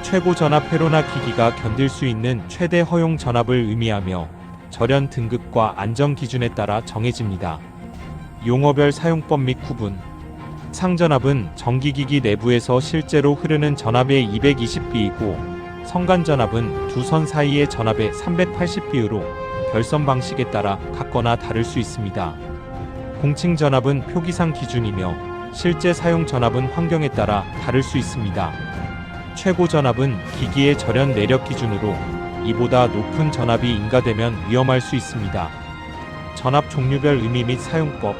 최고 전압 회로나 기기가 견딜 수 있는 최대 허용 전압을 의미하며 절연 등급과 안전 기준에 따라 정해집니다. 용어별 사용법 및 구분: 상전압은 전기기기 내부에서 실제로 흐르는 전압의 220B이고 성간전압은 두 선 사이의 전압의 380B로 결선 방식에 따라 같거나 다를 수 있습니다. 공칭전압은 표기상 기준이며 실제 사용 전압은 환경에 따라 다를 수 있습니다. 최고 전압은 기기의 절연 내력 기준으로 이보다 높은 전압이 인가되면 위험할 수 있습니다. 전압 종류별 의미 및 사용법: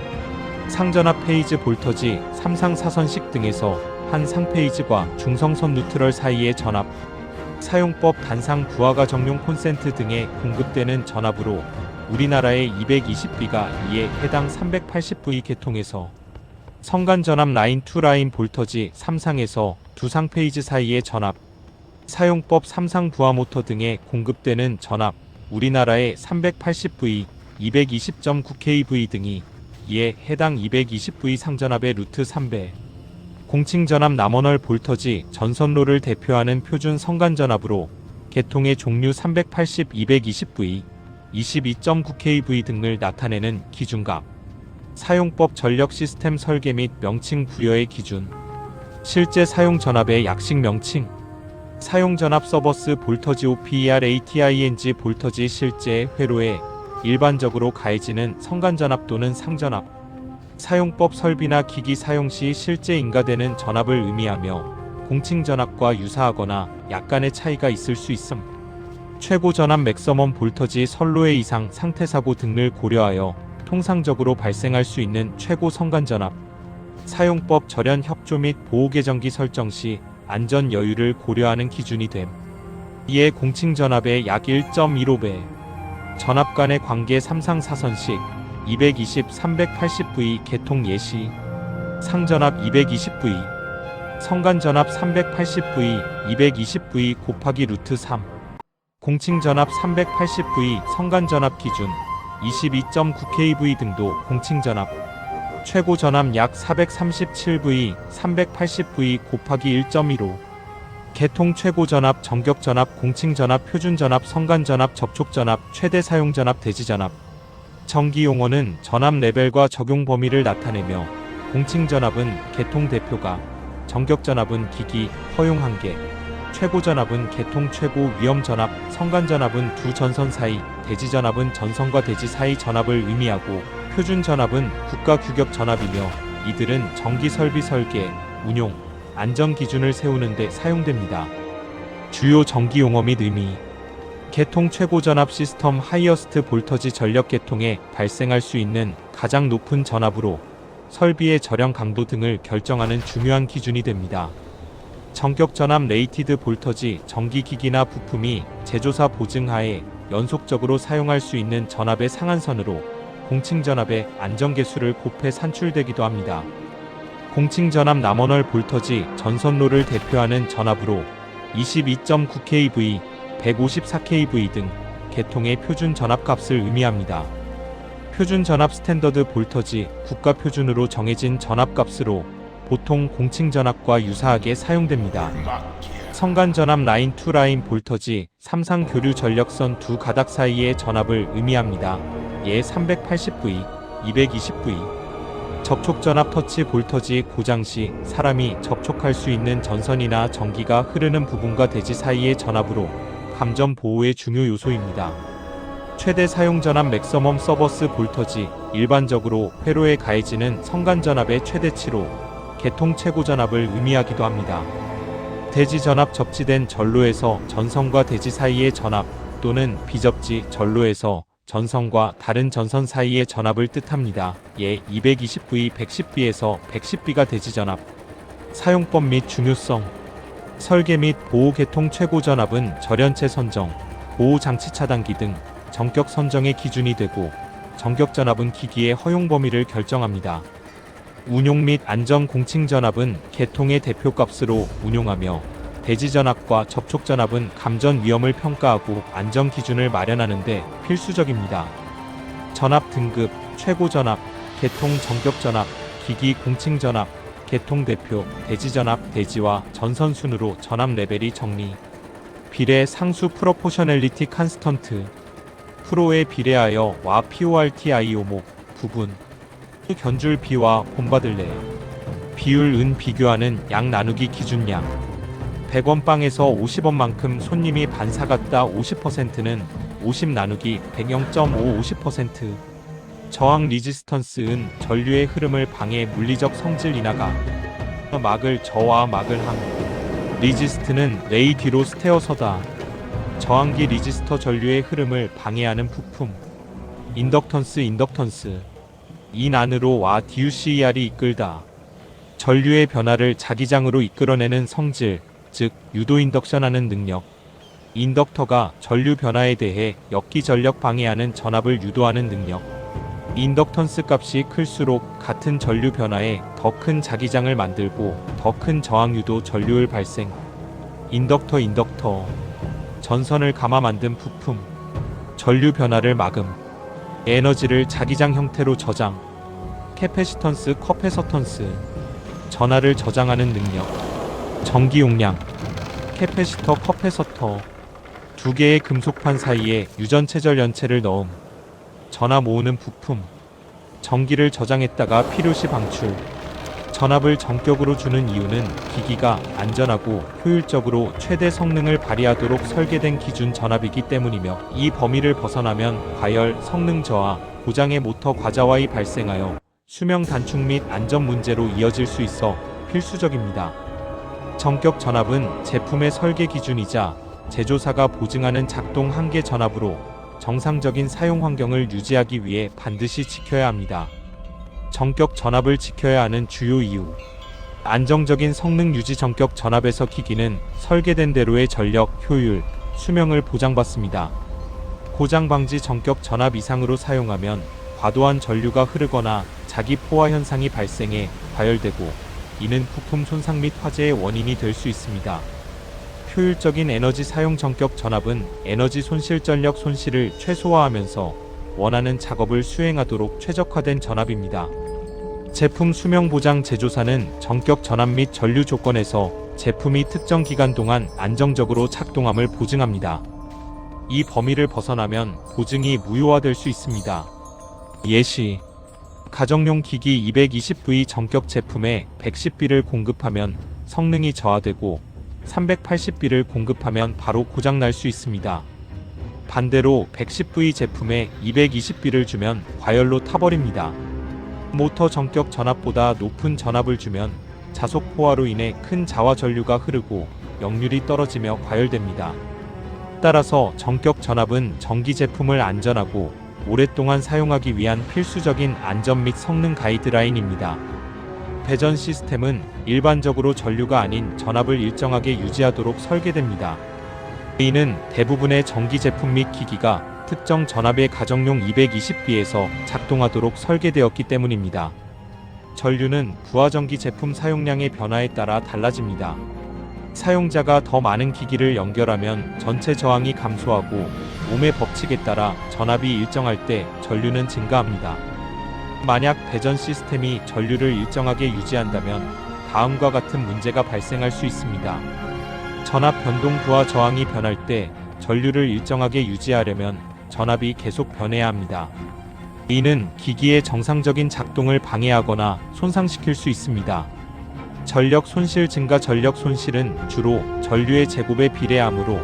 상전압 페이즈 볼터지 3상 4선식 등에서 한 상페이즈과 중성선 뉴트럴 사이의 전압, 사용법 단상 부하가 정용 콘센트 등에 공급되는 전압으로 우리나라의 220B가 이에 해당 380V 계통에서 성간전압 라인 투 라인 볼터지 3상에서 두 상페이즈 사이의 전압, 사용법 3상 부하 모터 등에 공급되는 전압, 우리나라의 380V, 220.9kV 등이 이에 해당 220V 상전압의 루트 3배, 공칭전압 나머널 볼터지 전선로를 대표하는 표준 성간전압으로 계통의 종류 380, 220V, 22.9kV 등을 나타내는 기준값, 사용법 전력 시스템 설계 및 명칭 부여의 기준, 실제 사용 전압의 약식 명칭, 사용 전압 서버스 볼터지 OPERATING 볼터지 실제 회로에 일반적으로 가해지는 성간전압 또는 상전압, 사용법 설비나 기기 사용 시 실제 인가되는 전압을 의미하며 공칭전압과 유사하거나 약간의 차이가 있을 수 있음. 최고 전압 맥서멈 볼터지 선로의 이상 상태 사고 등을 고려하여 통상적으로 발생할 수 있는 최고 성간전압, 사용법 절연 협조 및 보호 계정기 설정 시 안전 여유를 고려하는 기준이 됨. 이에 공칭전압의 약 1.15배, 전압 간의 관계 3상 4선식 220, 380V 계통 예시, 상전압 220V, 성간전압 380V, 220V 곱하기 루트 3, 공칭전압 380V 성간전압 기준 22.9kV 등도 공칭전압, 최고 전압 약 437V, 380V 곱하기 1.15, 개통 최고 전압, 정격 전압, 공칭 전압, 표준 전압, 성간 전압, 접촉 전압, 최대 사용 전압, 대지 전압. 전기 용어는 전압 레벨과 적용 범위를 나타내며 공칭 전압은 개통 대표가, 정격 전압은 기기, 허용 한계, 최고 전압은 개통 최고 위험 전압, 성간 전압은 두 전선 사이, 대지 전압은 전선과 대지 사이 전압을 의미하고 표준 전압은 국가 규격 전압이며 이들은 전기 설비 설계, 운용, 안전 기준을 세우는 데 사용됩니다. 주요 전기 용어 및 의미. 개통 최고 전압 시스템 하이어스트 볼터지 전력 개통에 발생할 수 있는 가장 높은 전압으로 설비의 절연 강도 등을 결정하는 중요한 기준이 됩니다. 정격 전압 레이티드 볼터지 전기기기나 부품이 제조사 보증하에 연속적으로 사용할 수 있는 전압의 상한선으로 공칭 전압의 안전계수를 곱해 산출되기도 합니다. 공칭 전압 나머널 볼터지 전선로를 대표하는 전압으로 22.9kV, 154kV 등 개통의 표준 전압값을 의미합니다. 표준 전압 스탠더드 볼터지 국가 표준으로 정해진 전압값으로 보통 공칭 전압과 유사하게 사용됩니다. 성간 전압 라인 투 라인 볼터지 3상 교류 전력선 두 가닥 사이의 전압을 의미합니다. 예 380V, 220V. 접촉 전압 터치 볼터지 고장 시 사람이 접촉할 수 있는 전선이나 전기가 흐르는 부분과 대지 사이의 전압으로 감전 보호의 중요 요소입니다. 최대 사용 전압 맥서멈 서버스 볼터지 일반적으로 회로에 가해지는 성간 전압의 최대치로 개통 최고 전압을 의미하기도 합니다. 대지 전압 접지된 전로에서 전선과 대지 사이의 전압 또는 비접지 전로에서 전선과 다른 전선 사이의 전압을 뜻합니다. 예 220V, 110B에서 110B가 대지 전압. 사용법 및 중요성. 설계 및 보호 개통 최고 전압은 절연체 선정, 보호 장치 차단기 등 정격 선정의 기준이 되고 정격 전압은 기기의 허용 범위를 결정합니다. 운용 및 안전 공칭 전압은 개통의 대표값으로 운용하며 대지 전압과 접촉 전압은 감전 위험을 평가하고 안전 기준을 마련하는 데 필수적입니다. 전압 등급, 최고 전압, 개통 정격 전압, 기기 공칭 전압, 개통 대표, 대지 전압, 대지와 전선 순으로 전압 레벨이 정리. 비례 상수 프로포셔널리티 칸스턴트. 프로에 비례하여 와 PORTI 오목, 부분. 견줄 비와 본받을래. 비율 은 비교하는 양 나누기 기준량. 100원 빵에서 50원만큼 손님이 반 사갔다 50%는 50 나누기 100.5 50%. 저항 리지스턴스은 전류의 흐름을 방해 물리적 성질 인하가. 막을 저와 막을 항. 리지스트는 레이 뒤로 스테어서다. 저항기 리지스터 전류의 흐름을 방해하는 부품. 인덕턴스 인 안으로 와 DUCER이 이끌다. 전류의 변화를 자기장으로 이끌어내는 성질, 즉 유도 인덕션하는 능력. 인덕터가 전류 변화에 대해 역기 전력 방해하는 전압을 유도하는 능력. 인덕턴스 값이 클수록 같은 전류 변화에 더 큰 자기장을 만들고 더 큰 저항 유도 전류율 발생. 인덕터 전선을 감아 만든 부품. 전류 변화를 막음. 에너지를 자기장 형태로 저장. 캐패시턴스 커패서턴스 전하를 저장하는 능력. 전기 용량. 캐패시터 커패서터 두 개의 금속판 사이에 유전체절 연체를 넣음. 전하 모으는 부품. 전기를 저장했다가 필요시 방출. 전압을 전격으로 주는 이유는 기기가 안전하고 효율적으로 최대 성능을 발휘하도록 설계된 기준 전압이기 때문이며 이 범위를 벗어나면 과열, 성능 저하, 고장의 모터 과자화이 발생하여 수명 단축 및 안전 문제로 이어질 수 있어 필수적입니다. 전격 전압은 제품의 설계 기준이자 제조사가 보증하는 작동 한계 전압으로 정상적인 사용 환경을 유지하기 위해 반드시 지켜야 합니다. 전격 전압을 지켜야 하는 주요 이유. 안정적인 성능 유지. 전격 전압에서 기기는 설계된 대로의 전력, 효율, 수명을 보장받습니다. 고장 방지. 전격 전압 이상으로 사용하면 과도한 전류가 흐르거나 자기 포화 현상이 발생해 과열되고 이는 부품 손상 및 화재의 원인이 될 수 있습니다. 효율적인 에너지 사용. 전격 전압은 에너지 손실, 전력 손실을 최소화하면서 원하는 작업을 수행하도록 최적화된 전압입니다. 제품 수명 보장. 제조사는 전격 전압 및 전류 조건에서 제품이 특정 기간 동안 안정적으로 작동함을 보증합니다. 이 범위를 벗어나면 보증이 무효화될 수 있습니다. 예시: 가정용 기기 220V 전격 제품에 110B를 공급하면 성능이 저하되고 380B를 공급하면 바로 고장날 수 있습니다. 반대로 110V 제품에 220B를 주면 과열로 타버립니다. 모터 전격 전압보다 높은 전압을 주면 자속 포화로 인해 큰 자와 전류가 흐르고 역률이 떨어지며 과열됩니다. 따라서 전격 전압은 전기 제품을 안전하고 오랫동안 사용하기 위한 필수적인 안전 및 성능 가이드라인입니다. 배전 시스템은 일반적으로 전류가 아닌 전압을 일정하게 유지하도록 설계됩니다. 이는 대부분의 전기 제품 및 기기가 특정 전압의 가정용 220B에서 작동하도록 설계되었기 때문입니다. 전류는 부하전기 제품 사용량의 변화에 따라 달라집니다. 사용자가 더 많은 기기를 연결하면 전체 저항이 감소하고 옴의 법칙에 따라 전압이 일정할 때 전류는 증가합니다. 만약 배전 시스템이 전류를 일정하게 유지한다면 다음과 같은 문제가 발생할 수 있습니다. 전압 변동 부하 저항이 변할 때 전류를 일정하게 유지하려면 전압이 계속 변해야 합니다. 이는 기기의 정상적인 작동을 방해하거나 손상시킬 수 있습니다. 전력 손실 증가. 전력 손실은 주로 전류의 제곱에 비례하므로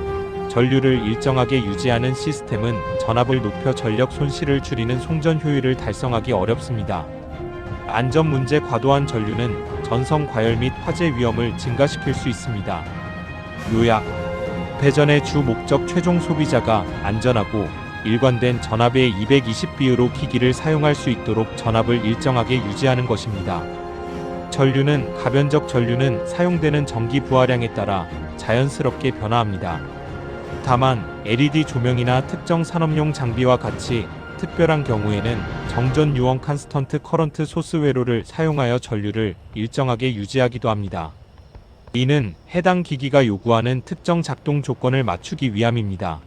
전류를 일정하게 유지하는 시스템은 전압을 높여 전력 손실을 줄이는 송전 효율을 달성하기 어렵습니다. 안전 문제. 과도한 전류는 전선 과열 및 화재 위험을 증가시킬 수 있습니다. 요약: 배전의 주 목적 최종 소비자가 안전하고 일관된 전압의 220B로 기기를 사용할 수 있도록 전압을 일정하게 유지하는 것입니다. 전류는 가변적 전류는 사용되는 전기 부하량에 따라 자연스럽게 변화합니다. 다만 LED 조명이나 특정 산업용 장비와 같이 특별한 경우에는 정전 유언 칸스턴트 커런트 소스 회로를 사용하여 전류를 일정하게 유지하기도 합니다. 이는 해당 기기가 요구하는 특정 작동 조건을 맞추기 위함입니다.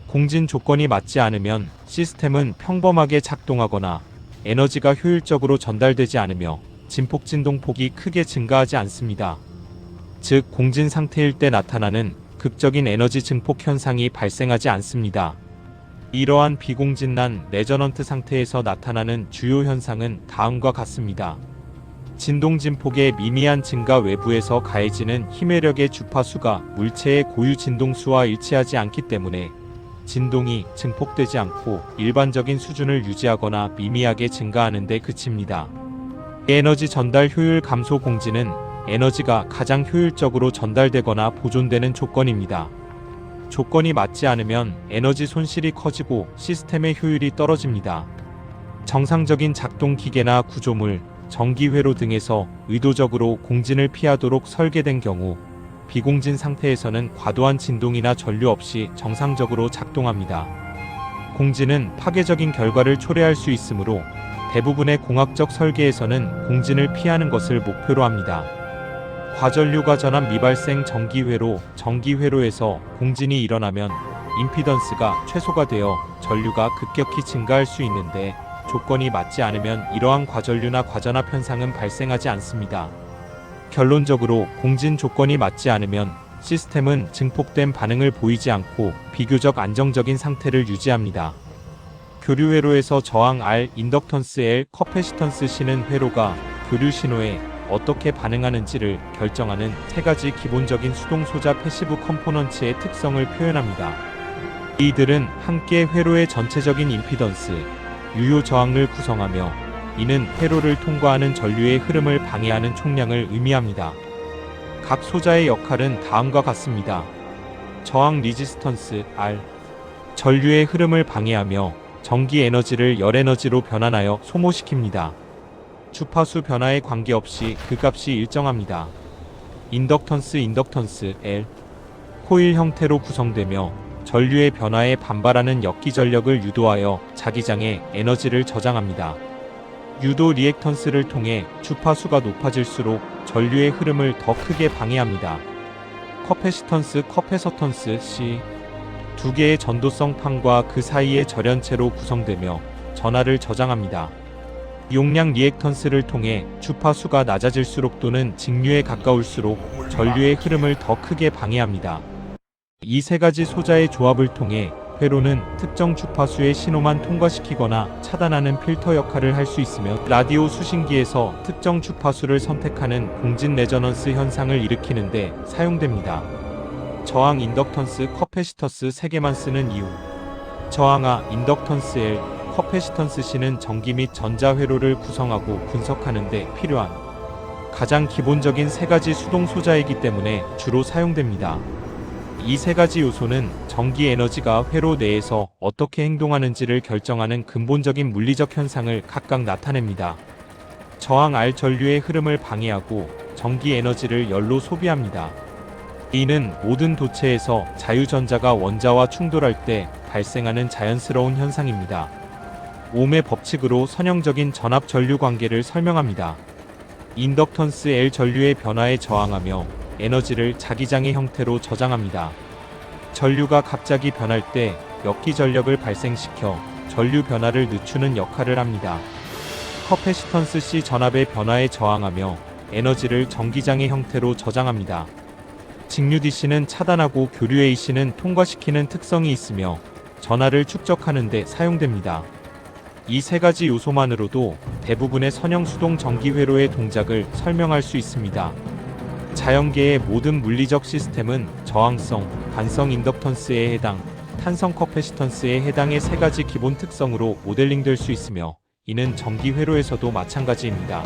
공진 조건이 맞지 않으면 시스템은 평범하게 작동하거나 에너지가 효율적으로 전달되지 않으며 진폭 진동폭이 크게 증가하지 않습니다. 즉, 공진 상태일 때 나타나는 극적인 에너지 증폭 현상이 발생하지 않습니다. 이러한 비공진난 레저넌트 상태에서 나타나는 주요 현상은 다음과 같습니다. 진동 진폭의 미미한 증가. 외부에서 가해지는 힘외력의 주파수가 물체의 고유 진동수와 일치하지 않기 때문에 진동이 증폭되지 않고 일반적인 수준을 유지하거나 미미하게 증가하는 데 그칩니다. 에너지 전달 효율 감소. 공진은 에너지가 가장 효율적으로 전달되거나 보존되는 조건입니다. 조건이 맞지 않으면 에너지 손실이 커지고 시스템의 효율이 떨어집니다. 정상적인 작동 기계나 구조물, 전기 회로 등에서 의도적으로 공진을 피하도록 설계된 경우 비공진 상태에서는 과도한 진동이나 전류 없이 정상적으로 작동합니다. 공진은 파괴적인 결과를 초래할 수 있으므로 대부분의 공학적 설계에서는 공진을 피하는 것을 목표로 합니다. 과전류가 전압 미발생 전기회로. 전기회로에서 공진이 일어나면 임피던스가 최소가 되어 전류가 급격히 증가할 수 있는데 조건이 맞지 않으면 이러한 과전류나 과전압 현상은 발생하지 않습니다. 결론적으로 공진 조건이 맞지 않으면 시스템은 증폭된 반응을 보이지 않고 비교적 안정적인 상태를 유지합니다. 교류회로에서 저항 R, 인덕턴스 L, 커패시턴스 C는 회로가 교류 신호에 어떻게 반응하는지를 결정하는 세 가지 기본적인 수동 소자 패시브 컴포넌츠의 특성을 표현합니다. 이들은 함께 회로의 전체적인 임피던스, 유효 저항을 구성하며 이는 회로를 통과하는 전류의 흐름을 방해하는 총량을 의미합니다. 각 소자의 역할은 다음과 같습니다. 저항 리지스턴스 R, 전류의 흐름을 방해하며 전기 에너지를 열 에너지로 변환하여 소모시킵니다. 주파수 변화에 관계없이 그 값이 일정합니다. 인덕턴스 L, 코일 형태로 구성되며 전류의 변화에 반발하는 역기 전력을 유도하여 자기장에 에너지를 저장합니다. 유도 리액턴스를 통해 주파수가 높아질수록 전류의 흐름을 더 크게 방해합니다. 커패서턴스 C, 두 개의 전도성 판과 그 사이의 절연체로 구성되며 전하를 저장합니다. 용량 리액턴스를 통해 주파수가 낮아질수록 또는 직류에 가까울수록 전류의 흐름을 더 크게 방해합니다. 이 세 가지 소자의 조합을 통해 회로는 특정 주파수의 신호만 통과시키거나 차단하는 필터 역할을 할 수 있으며 라디오 수신기에서 특정 주파수를 선택하는 공진 레저넌스 현상을 일으키는 데 사용됩니다. 저항 인덕턴스 커패시터스 3개만 쓰는 이유. 저항아 인덕턴스 L, 커패시턴스 C는 전기 및 전자 회로를 구성하고 분석하는 데 필요한 가장 기본적인 세 가지 수동 소자이기 때문에 주로 사용됩니다. 이 세 가지 요소는 전기 에너지가 회로 내에서 어떻게 행동하는지를 결정하는 근본적인 물리적 현상을 각각 나타냅니다. 저항 R 전류의 흐름을 방해하고 전기 에너지를 열로 소비합니다. 이는 모든 도체에서 자유전자가 원자와 충돌할 때 발생하는 자연스러운 현상입니다. 옴의 법칙으로 선형적인 전압 전류 관계를 설명합니다. 인덕턴스 L 전류의 변화에 저항하며 에너지를 자기장의 형태로 저장합니다. 전류가 갑자기 변할 때 역기 전력을 발생시켜 전류 변화를 늦추는 역할을 합니다. 커패시턴스 C 전압의 변화에 저항하며 에너지를 전기장의 형태로 저장합니다. 직류 DC는 차단하고 교류 AC는 통과시키는 특성이 있으며 전하를 축적하는 데 사용됩니다. 이 세 가지 요소만으로도 대부분의 선형 수동 전기 회로의 동작을 설명할 수 있습니다. 자연계의 모든 물리적 시스템은 저항성, 관성 인덕턴스에 해당, 탄성 커패시턴스에 해당의 세 가지 기본 특성으로 모델링될 수 있으며 이는 전기 회로에서도 마찬가지입니다.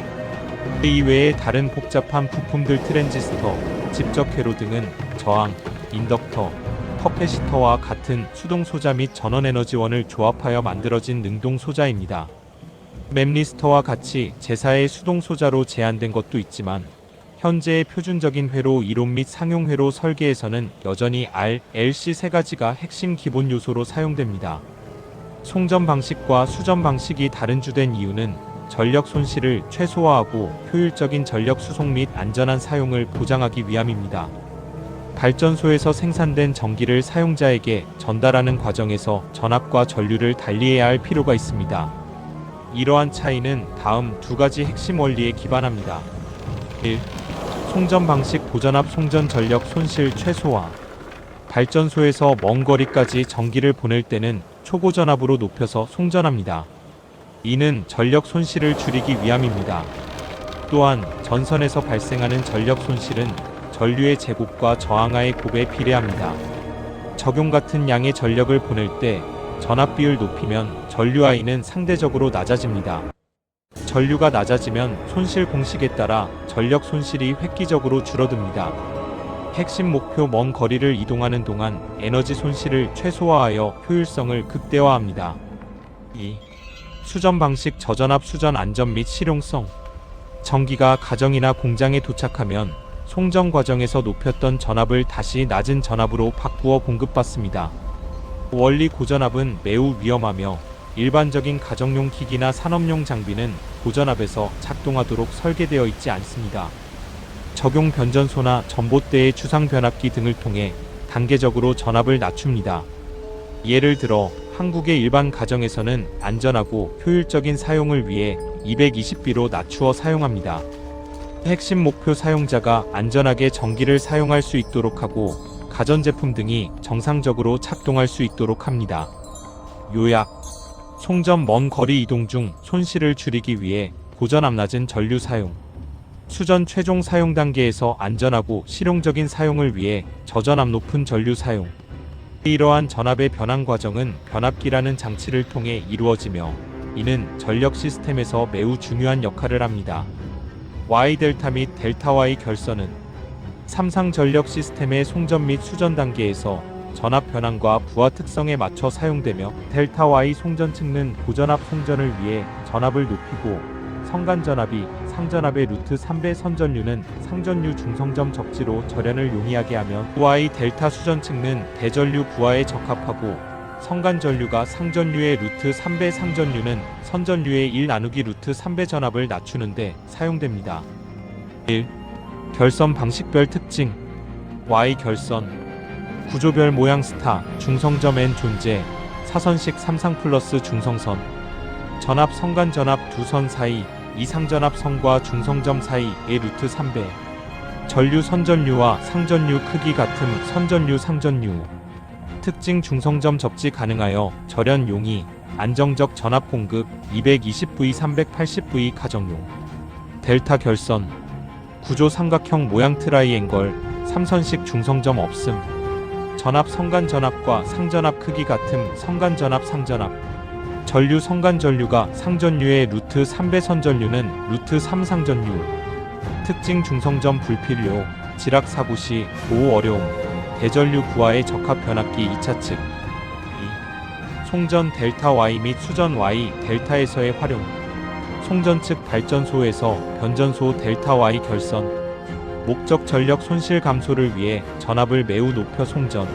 그 이외의 다른 복잡한 부품들 트랜지스터, 집적 회로 등은 저항, 인덕터, 커패시터와 같은 수동 소자 및 전원 에너지원을 조합하여 만들어진 능동 소자입니다. 맵리스터와 같이 제4의 수동 소자로 제한된 것도 있지만 현재의 표준적인 회로 이론 및 상용 회로 설계에서는 여전히 R, LC 세 가지가 핵심 기본 요소로 사용됩니다. 송전 방식과 수전 방식이 다른 주된 이유는 전력 손실을 최소화하고 효율적인 전력 수송 및 안전한 사용을 보장하기 위함입니다. 발전소에서 생산된 전기를 사용자에게 전달하는 과정에서 전압과 전류를 달리해야 할 필요가 있습니다. 이러한 차이는 다음 두 가지 핵심 원리에 기반합니다. 1. 송전 방식 고전압 송전 전력 손실 최소화. 발전소에서 먼 거리까지 전기를 보낼 때는 초고전압으로 높여서 송전합니다. 이는 전력 손실을 줄이기 위함입니다. 또한 전선에서 발생하는 전력 손실은 전류의 제곱과 저항하의 곱에 비례합니다. 적용 같은 양의 전력을 보낼 때 전압 비율 높이면 전류 I는 상대적으로 낮아집니다. 전류가 낮아지면 손실 공식에 따라 전력 손실이 획기적으로 줄어듭니다. 핵심 목표 먼 거리를 이동하는 동안 에너지 손실을 최소화하여 효율성을 극대화합니다. 2. 수전 방식 저전압 수전 안전 및 실용성. 전기가 가정이나 공장에 도착하면 송전 과정에서 높였던 전압을 다시 낮은 전압으로 바꾸어 공급받습니다. 원리 고전압은 매우 위험하며 일반적인 가정용 기기나 산업용 장비는 고전압에서 작동하도록 설계되어 있지 않습니다. 적용 변전소나 전봇대의 주상 변압기 등을 통해 단계적으로 전압을 낮춥니다. 예를 들어 한국의 일반 가정에서는 안전하고 효율적인 사용을 위해 220B로 낮추어 사용합니다. 핵심 목표 사용자가 안전하게 전기를 사용할 수 있도록 하고 가전제품 등이 정상적으로 작동할 수 있도록 합니다. 요약: 송전 먼 거리 이동 중 손실을 줄이기 위해 고전압 낮은 전류 사용, 수전 최종 사용 단계에서 안전하고 실용적인 사용을 위해 저전압 높은 전류 사용. 이러한 전압의 변환 과정은 변압기라는 장치를 통해 이루어지며 이는 전력 시스템에서 매우 중요한 역할을 합니다. Y-델타 및 델타-Y 결선은 삼상 전력 시스템의 송전 및 수전 단계에서 전압 변환과 부하 특성에 맞춰 사용되며 델타-Y 송전 측는 고전압 송전을 위해 전압을 높이고 성간 전압이 상전압의 루트 3배 선전류는 상전류 중성점 적지로 절연을 용이하게 하며 Y 델타 수전 측는 대전류 부하에 적합하고 성간 전류가 상전류의 루트 3배 상전류는 선전류의 1 나누기 루트 3배 전압을 낮추는데 사용됩니다. 1. 결선 방식별 특징. Y 결선 구조별 모양 스타 중성점 N 존재 사선식 삼상 플러스 중성선 전압 성간 전압 두 선 사이, 이상전압 선과 중성점 사이의 루트 3배. 전류 선전류와 상전류 크기 같음 선전류 상전류. 특징 중성점 접지 가능하여 절연 용이, 안정적 전압 공급 220V 380V 가정용. 델타 결선. 구조 삼각형 모양 트라이앵걸, 3선식 중성점 없음. 전압 성간 전압과 상전압 크기 같음 성간 전압 상전압. 전류 성간 전류가 상전류의 루트 3배 선전류는 루트 3 상전류. 특징 중성점 불필요, 지락 사고 시 보호 어려움, 대전류 부하의 적합 변압기 2차 측. 2. 송전 델타 Y 및 수전 Y 델타에서의 활용. 송전 측 발전소에서 변전소 델타 Y 결선. 목적 전력 손실 감소를 위해 전압을 매우 높여 송전.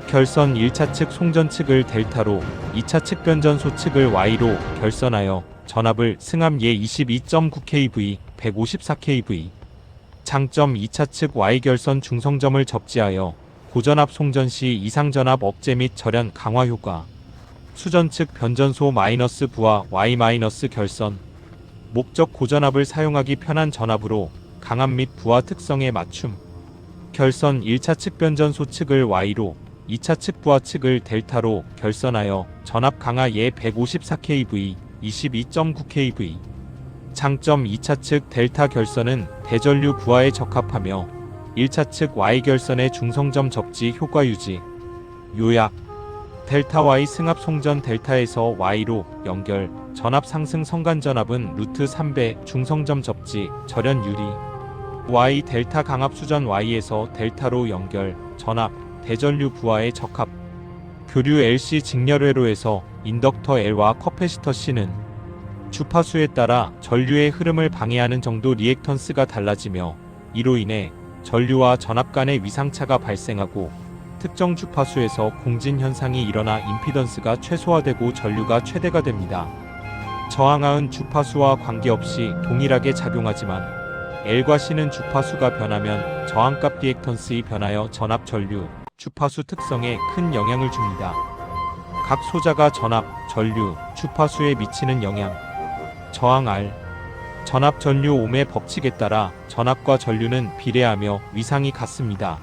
결선 1차 측 송전 측을 델타로, 2차 측 변전소 측을 Y로 결선하여 전압을 승합 예 22.9kV, 154kV. 장점 2차 측 Y 결선 중성점을 접지하여 고전압 송전 시 이상전압 억제 및 절연 강화 효과. 수전 측 변전소 마이너스 부하 Y 마이너스 결선. 목적 고전압을 사용하기 편한 전압으로 강압 및 부하 특성에 맞춤. 결선 1차 측 변전소 측을 Y로, 2차 측 부하 측을 델타로 결선하여 전압 강하 예 154kV, 22.9kV. 장점 2차 측 델타 결선은 대전류 부하에 적합하며 1차 측 Y 결선의 중성점 접지 효과 유지. 요약. 델타 Y 승합 송전 델타에서 Y로 연결, 전압 상승 성간 전압은 루트 3배 중성점 접지, 절연 유리. Y 델타 강압 수전 Y에서 델타로 연결, 전압, 대전류 부하에 적합. 교류 LC 직렬회로에서 인덕터 L와 커패시터 C는 주파수에 따라 전류의 흐름을 방해하는 정도 리액턴스가 달라지며 이로 인해 전류와 전압 간의 위상차가 발생하고 특정 주파수에서 공진 현상이 일어나 임피던스가 최소화되고 전류가 최대가 됩니다. 저항하은 주파수와 관계없이 동일하게 작용하지만 L과 C는 주파수가 변하면 저항값 리액턴스이 변하여 전압 전류, 주파수 특성에 큰 영향을 줍니다. 각 소자가 전압, 전류, 주파수에 미치는 영향. 저항 R. 전압 전류 ohm의 법칙에 따라 전압과 전류는 비례하며 위상이 같습니다.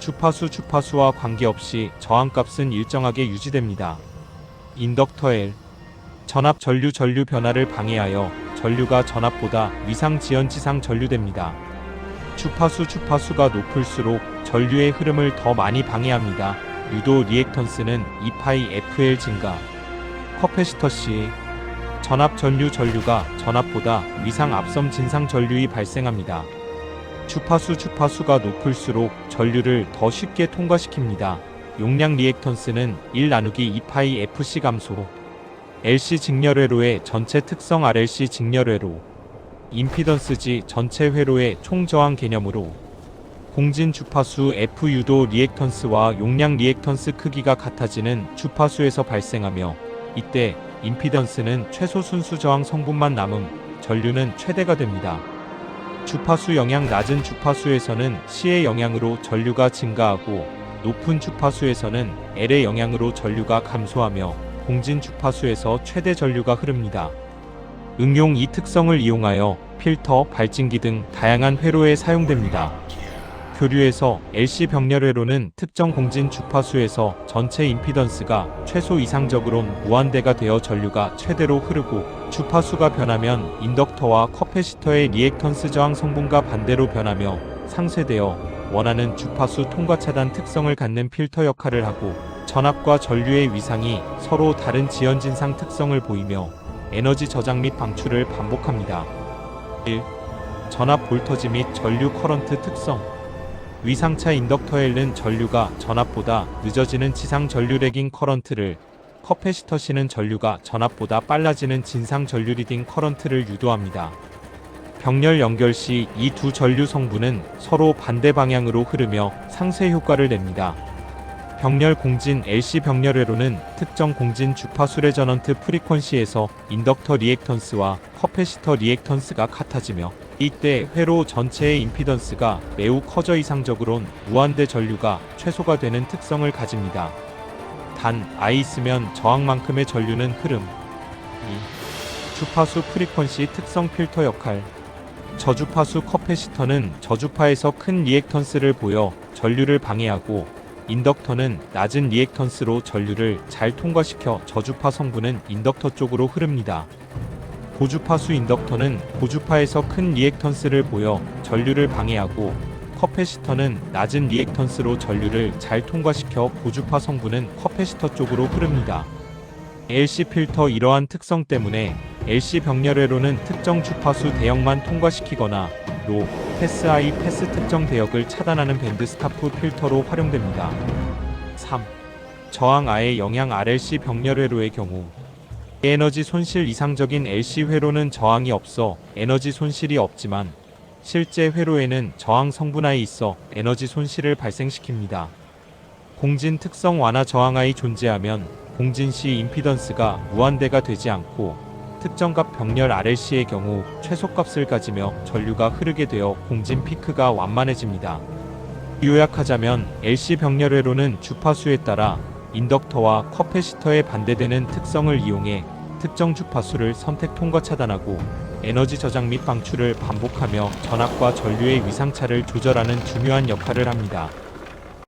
주파수와 관계없이 저항값은 일정하게 유지됩니다. 인덕터 L. 전압 전류 변화를 방해하여 전류가 전압보다 위상 지연지상 전류됩니다. 주파수가 높을수록 전류의 흐름을 더 많이 방해합니다. 유도 리액턴스는 2파이 FL 증가. 커패시터 C. 전압 전류가 전압보다 위상 앞섬 진상 전류이 발생합니다. 주파수가 높을수록 전류를 더 쉽게 통과시킵니다. 용량 리액턴스는 1 나누기 2파이 FC 감소. LC 직렬회로의 전체 특성 RLC 직렬회로. 임피던스지 전체 회로의 총저항 개념으로 공진 주파수 F 유도 리액턴스와 용량 리액턴스 크기가 같아지는 주파수에서 발생하며 이때 임피던스는 최소 순수 저항 성분만 남음, 전류는 최대가 됩니다. 주파수 영향 낮은 주파수에서는 C의 영향으로 전류가 증가하고 높은 주파수에서는 L의 영향으로 전류가 감소하며 공진 주파수에서 최대 전류가 흐릅니다. 응용 이 특성을 이용하여 필터, 발진기 등 다양한 회로에 사용됩니다. 교류에서 LC 병렬회로는 특정 공진 주파수에서 전체 임피던스가 최소 이상적으론 무한대가 되어 전류가 최대로 흐르고 주파수가 변하면 인덕터와 커패시터의 리액턴스 저항 성분과 반대로 변하며 상쇄되어 원하는 주파수 통과 차단 특성을 갖는 필터 역할을 하고 전압과 전류의 위상이 서로 다른 지연진상 특성을 보이며 에너지 저장 및 방출을 반복합니다. 1. 전압 볼터지 및 전류 커런트 특성. 위상차 인덕터 L은 전류가 전압보다 늦어지는 지상 전류 레깅 커런트를, 커패시터 C는 전류가 전압보다 빨라지는 진상 전류 리딩 커런트를 유도합니다. 병렬 연결 시 이 두 전류 성분은 서로 반대 방향으로 흐르며 상쇄 효과를 냅니다. 병렬 공진 LC 병렬회로는 특정 공진 주파수 레저넌트 프리퀀시에서 인덕터 리액턴스와 커패시터 리액턴스가 같아지며 이때 회로 전체의 임피던스가 매우 커져 이상적으론 무한대 전류가 최소가 되는 특성을 가집니다. 단 I 있으면 저항만큼의 전류는 흐름. 주파수 프리퀀시 특성 필터 역할. 저주파수 커패시터는 저주파에서 큰 리액턴스를 보여 전류를 방해하고, 인덕터는 낮은 리액턴스로 전류를 잘 통과시켜 저주파 성분은 인덕터 쪽으로 흐릅니다. 고주파수 인덕터는 고주파에서 큰 리액턴스를 보여 전류를 방해하고, 커패시터는 낮은 리액턴스로 전류를 잘 통과시켜 고주파 성분은 커패시터 쪽으로 흐릅니다. LC 필터. 이러한 특성 때문에 LC 병렬회로는 특정 주파수 대역만 통과시키거나 로, 패스 하이, 패스 특정 대역을 차단하는 밴드 스타프 필터로 활용됩니다. 3. 저항 아의 영향. RLC 병렬회로의 경우 에너지 손실. 이상적인 LC 회로는 저항이 없어 에너지 손실이 없지만, 실제 회로에는 저항 성분하에 있어 에너지 손실을 발생시킵니다. 공진 특성 완화. 저항하이 존재하면 공진 시 임피던스가 무한대가 되지 않고, 특정값 병렬 RLC의 경우 최소값을 가지며 전류가 흐르게 되어 공진 피크가 완만해집니다. 요약하자면 LC 병렬회로는 주파수에 따라 인덕터와 커패시터에 반대되는 특성을 이용해 특정 주파수를 선택 통과 차단하고, 에너지 저장 및 방출을 반복하며 전압과 전류의 위상차를 조절하는 중요한 역할을 합니다.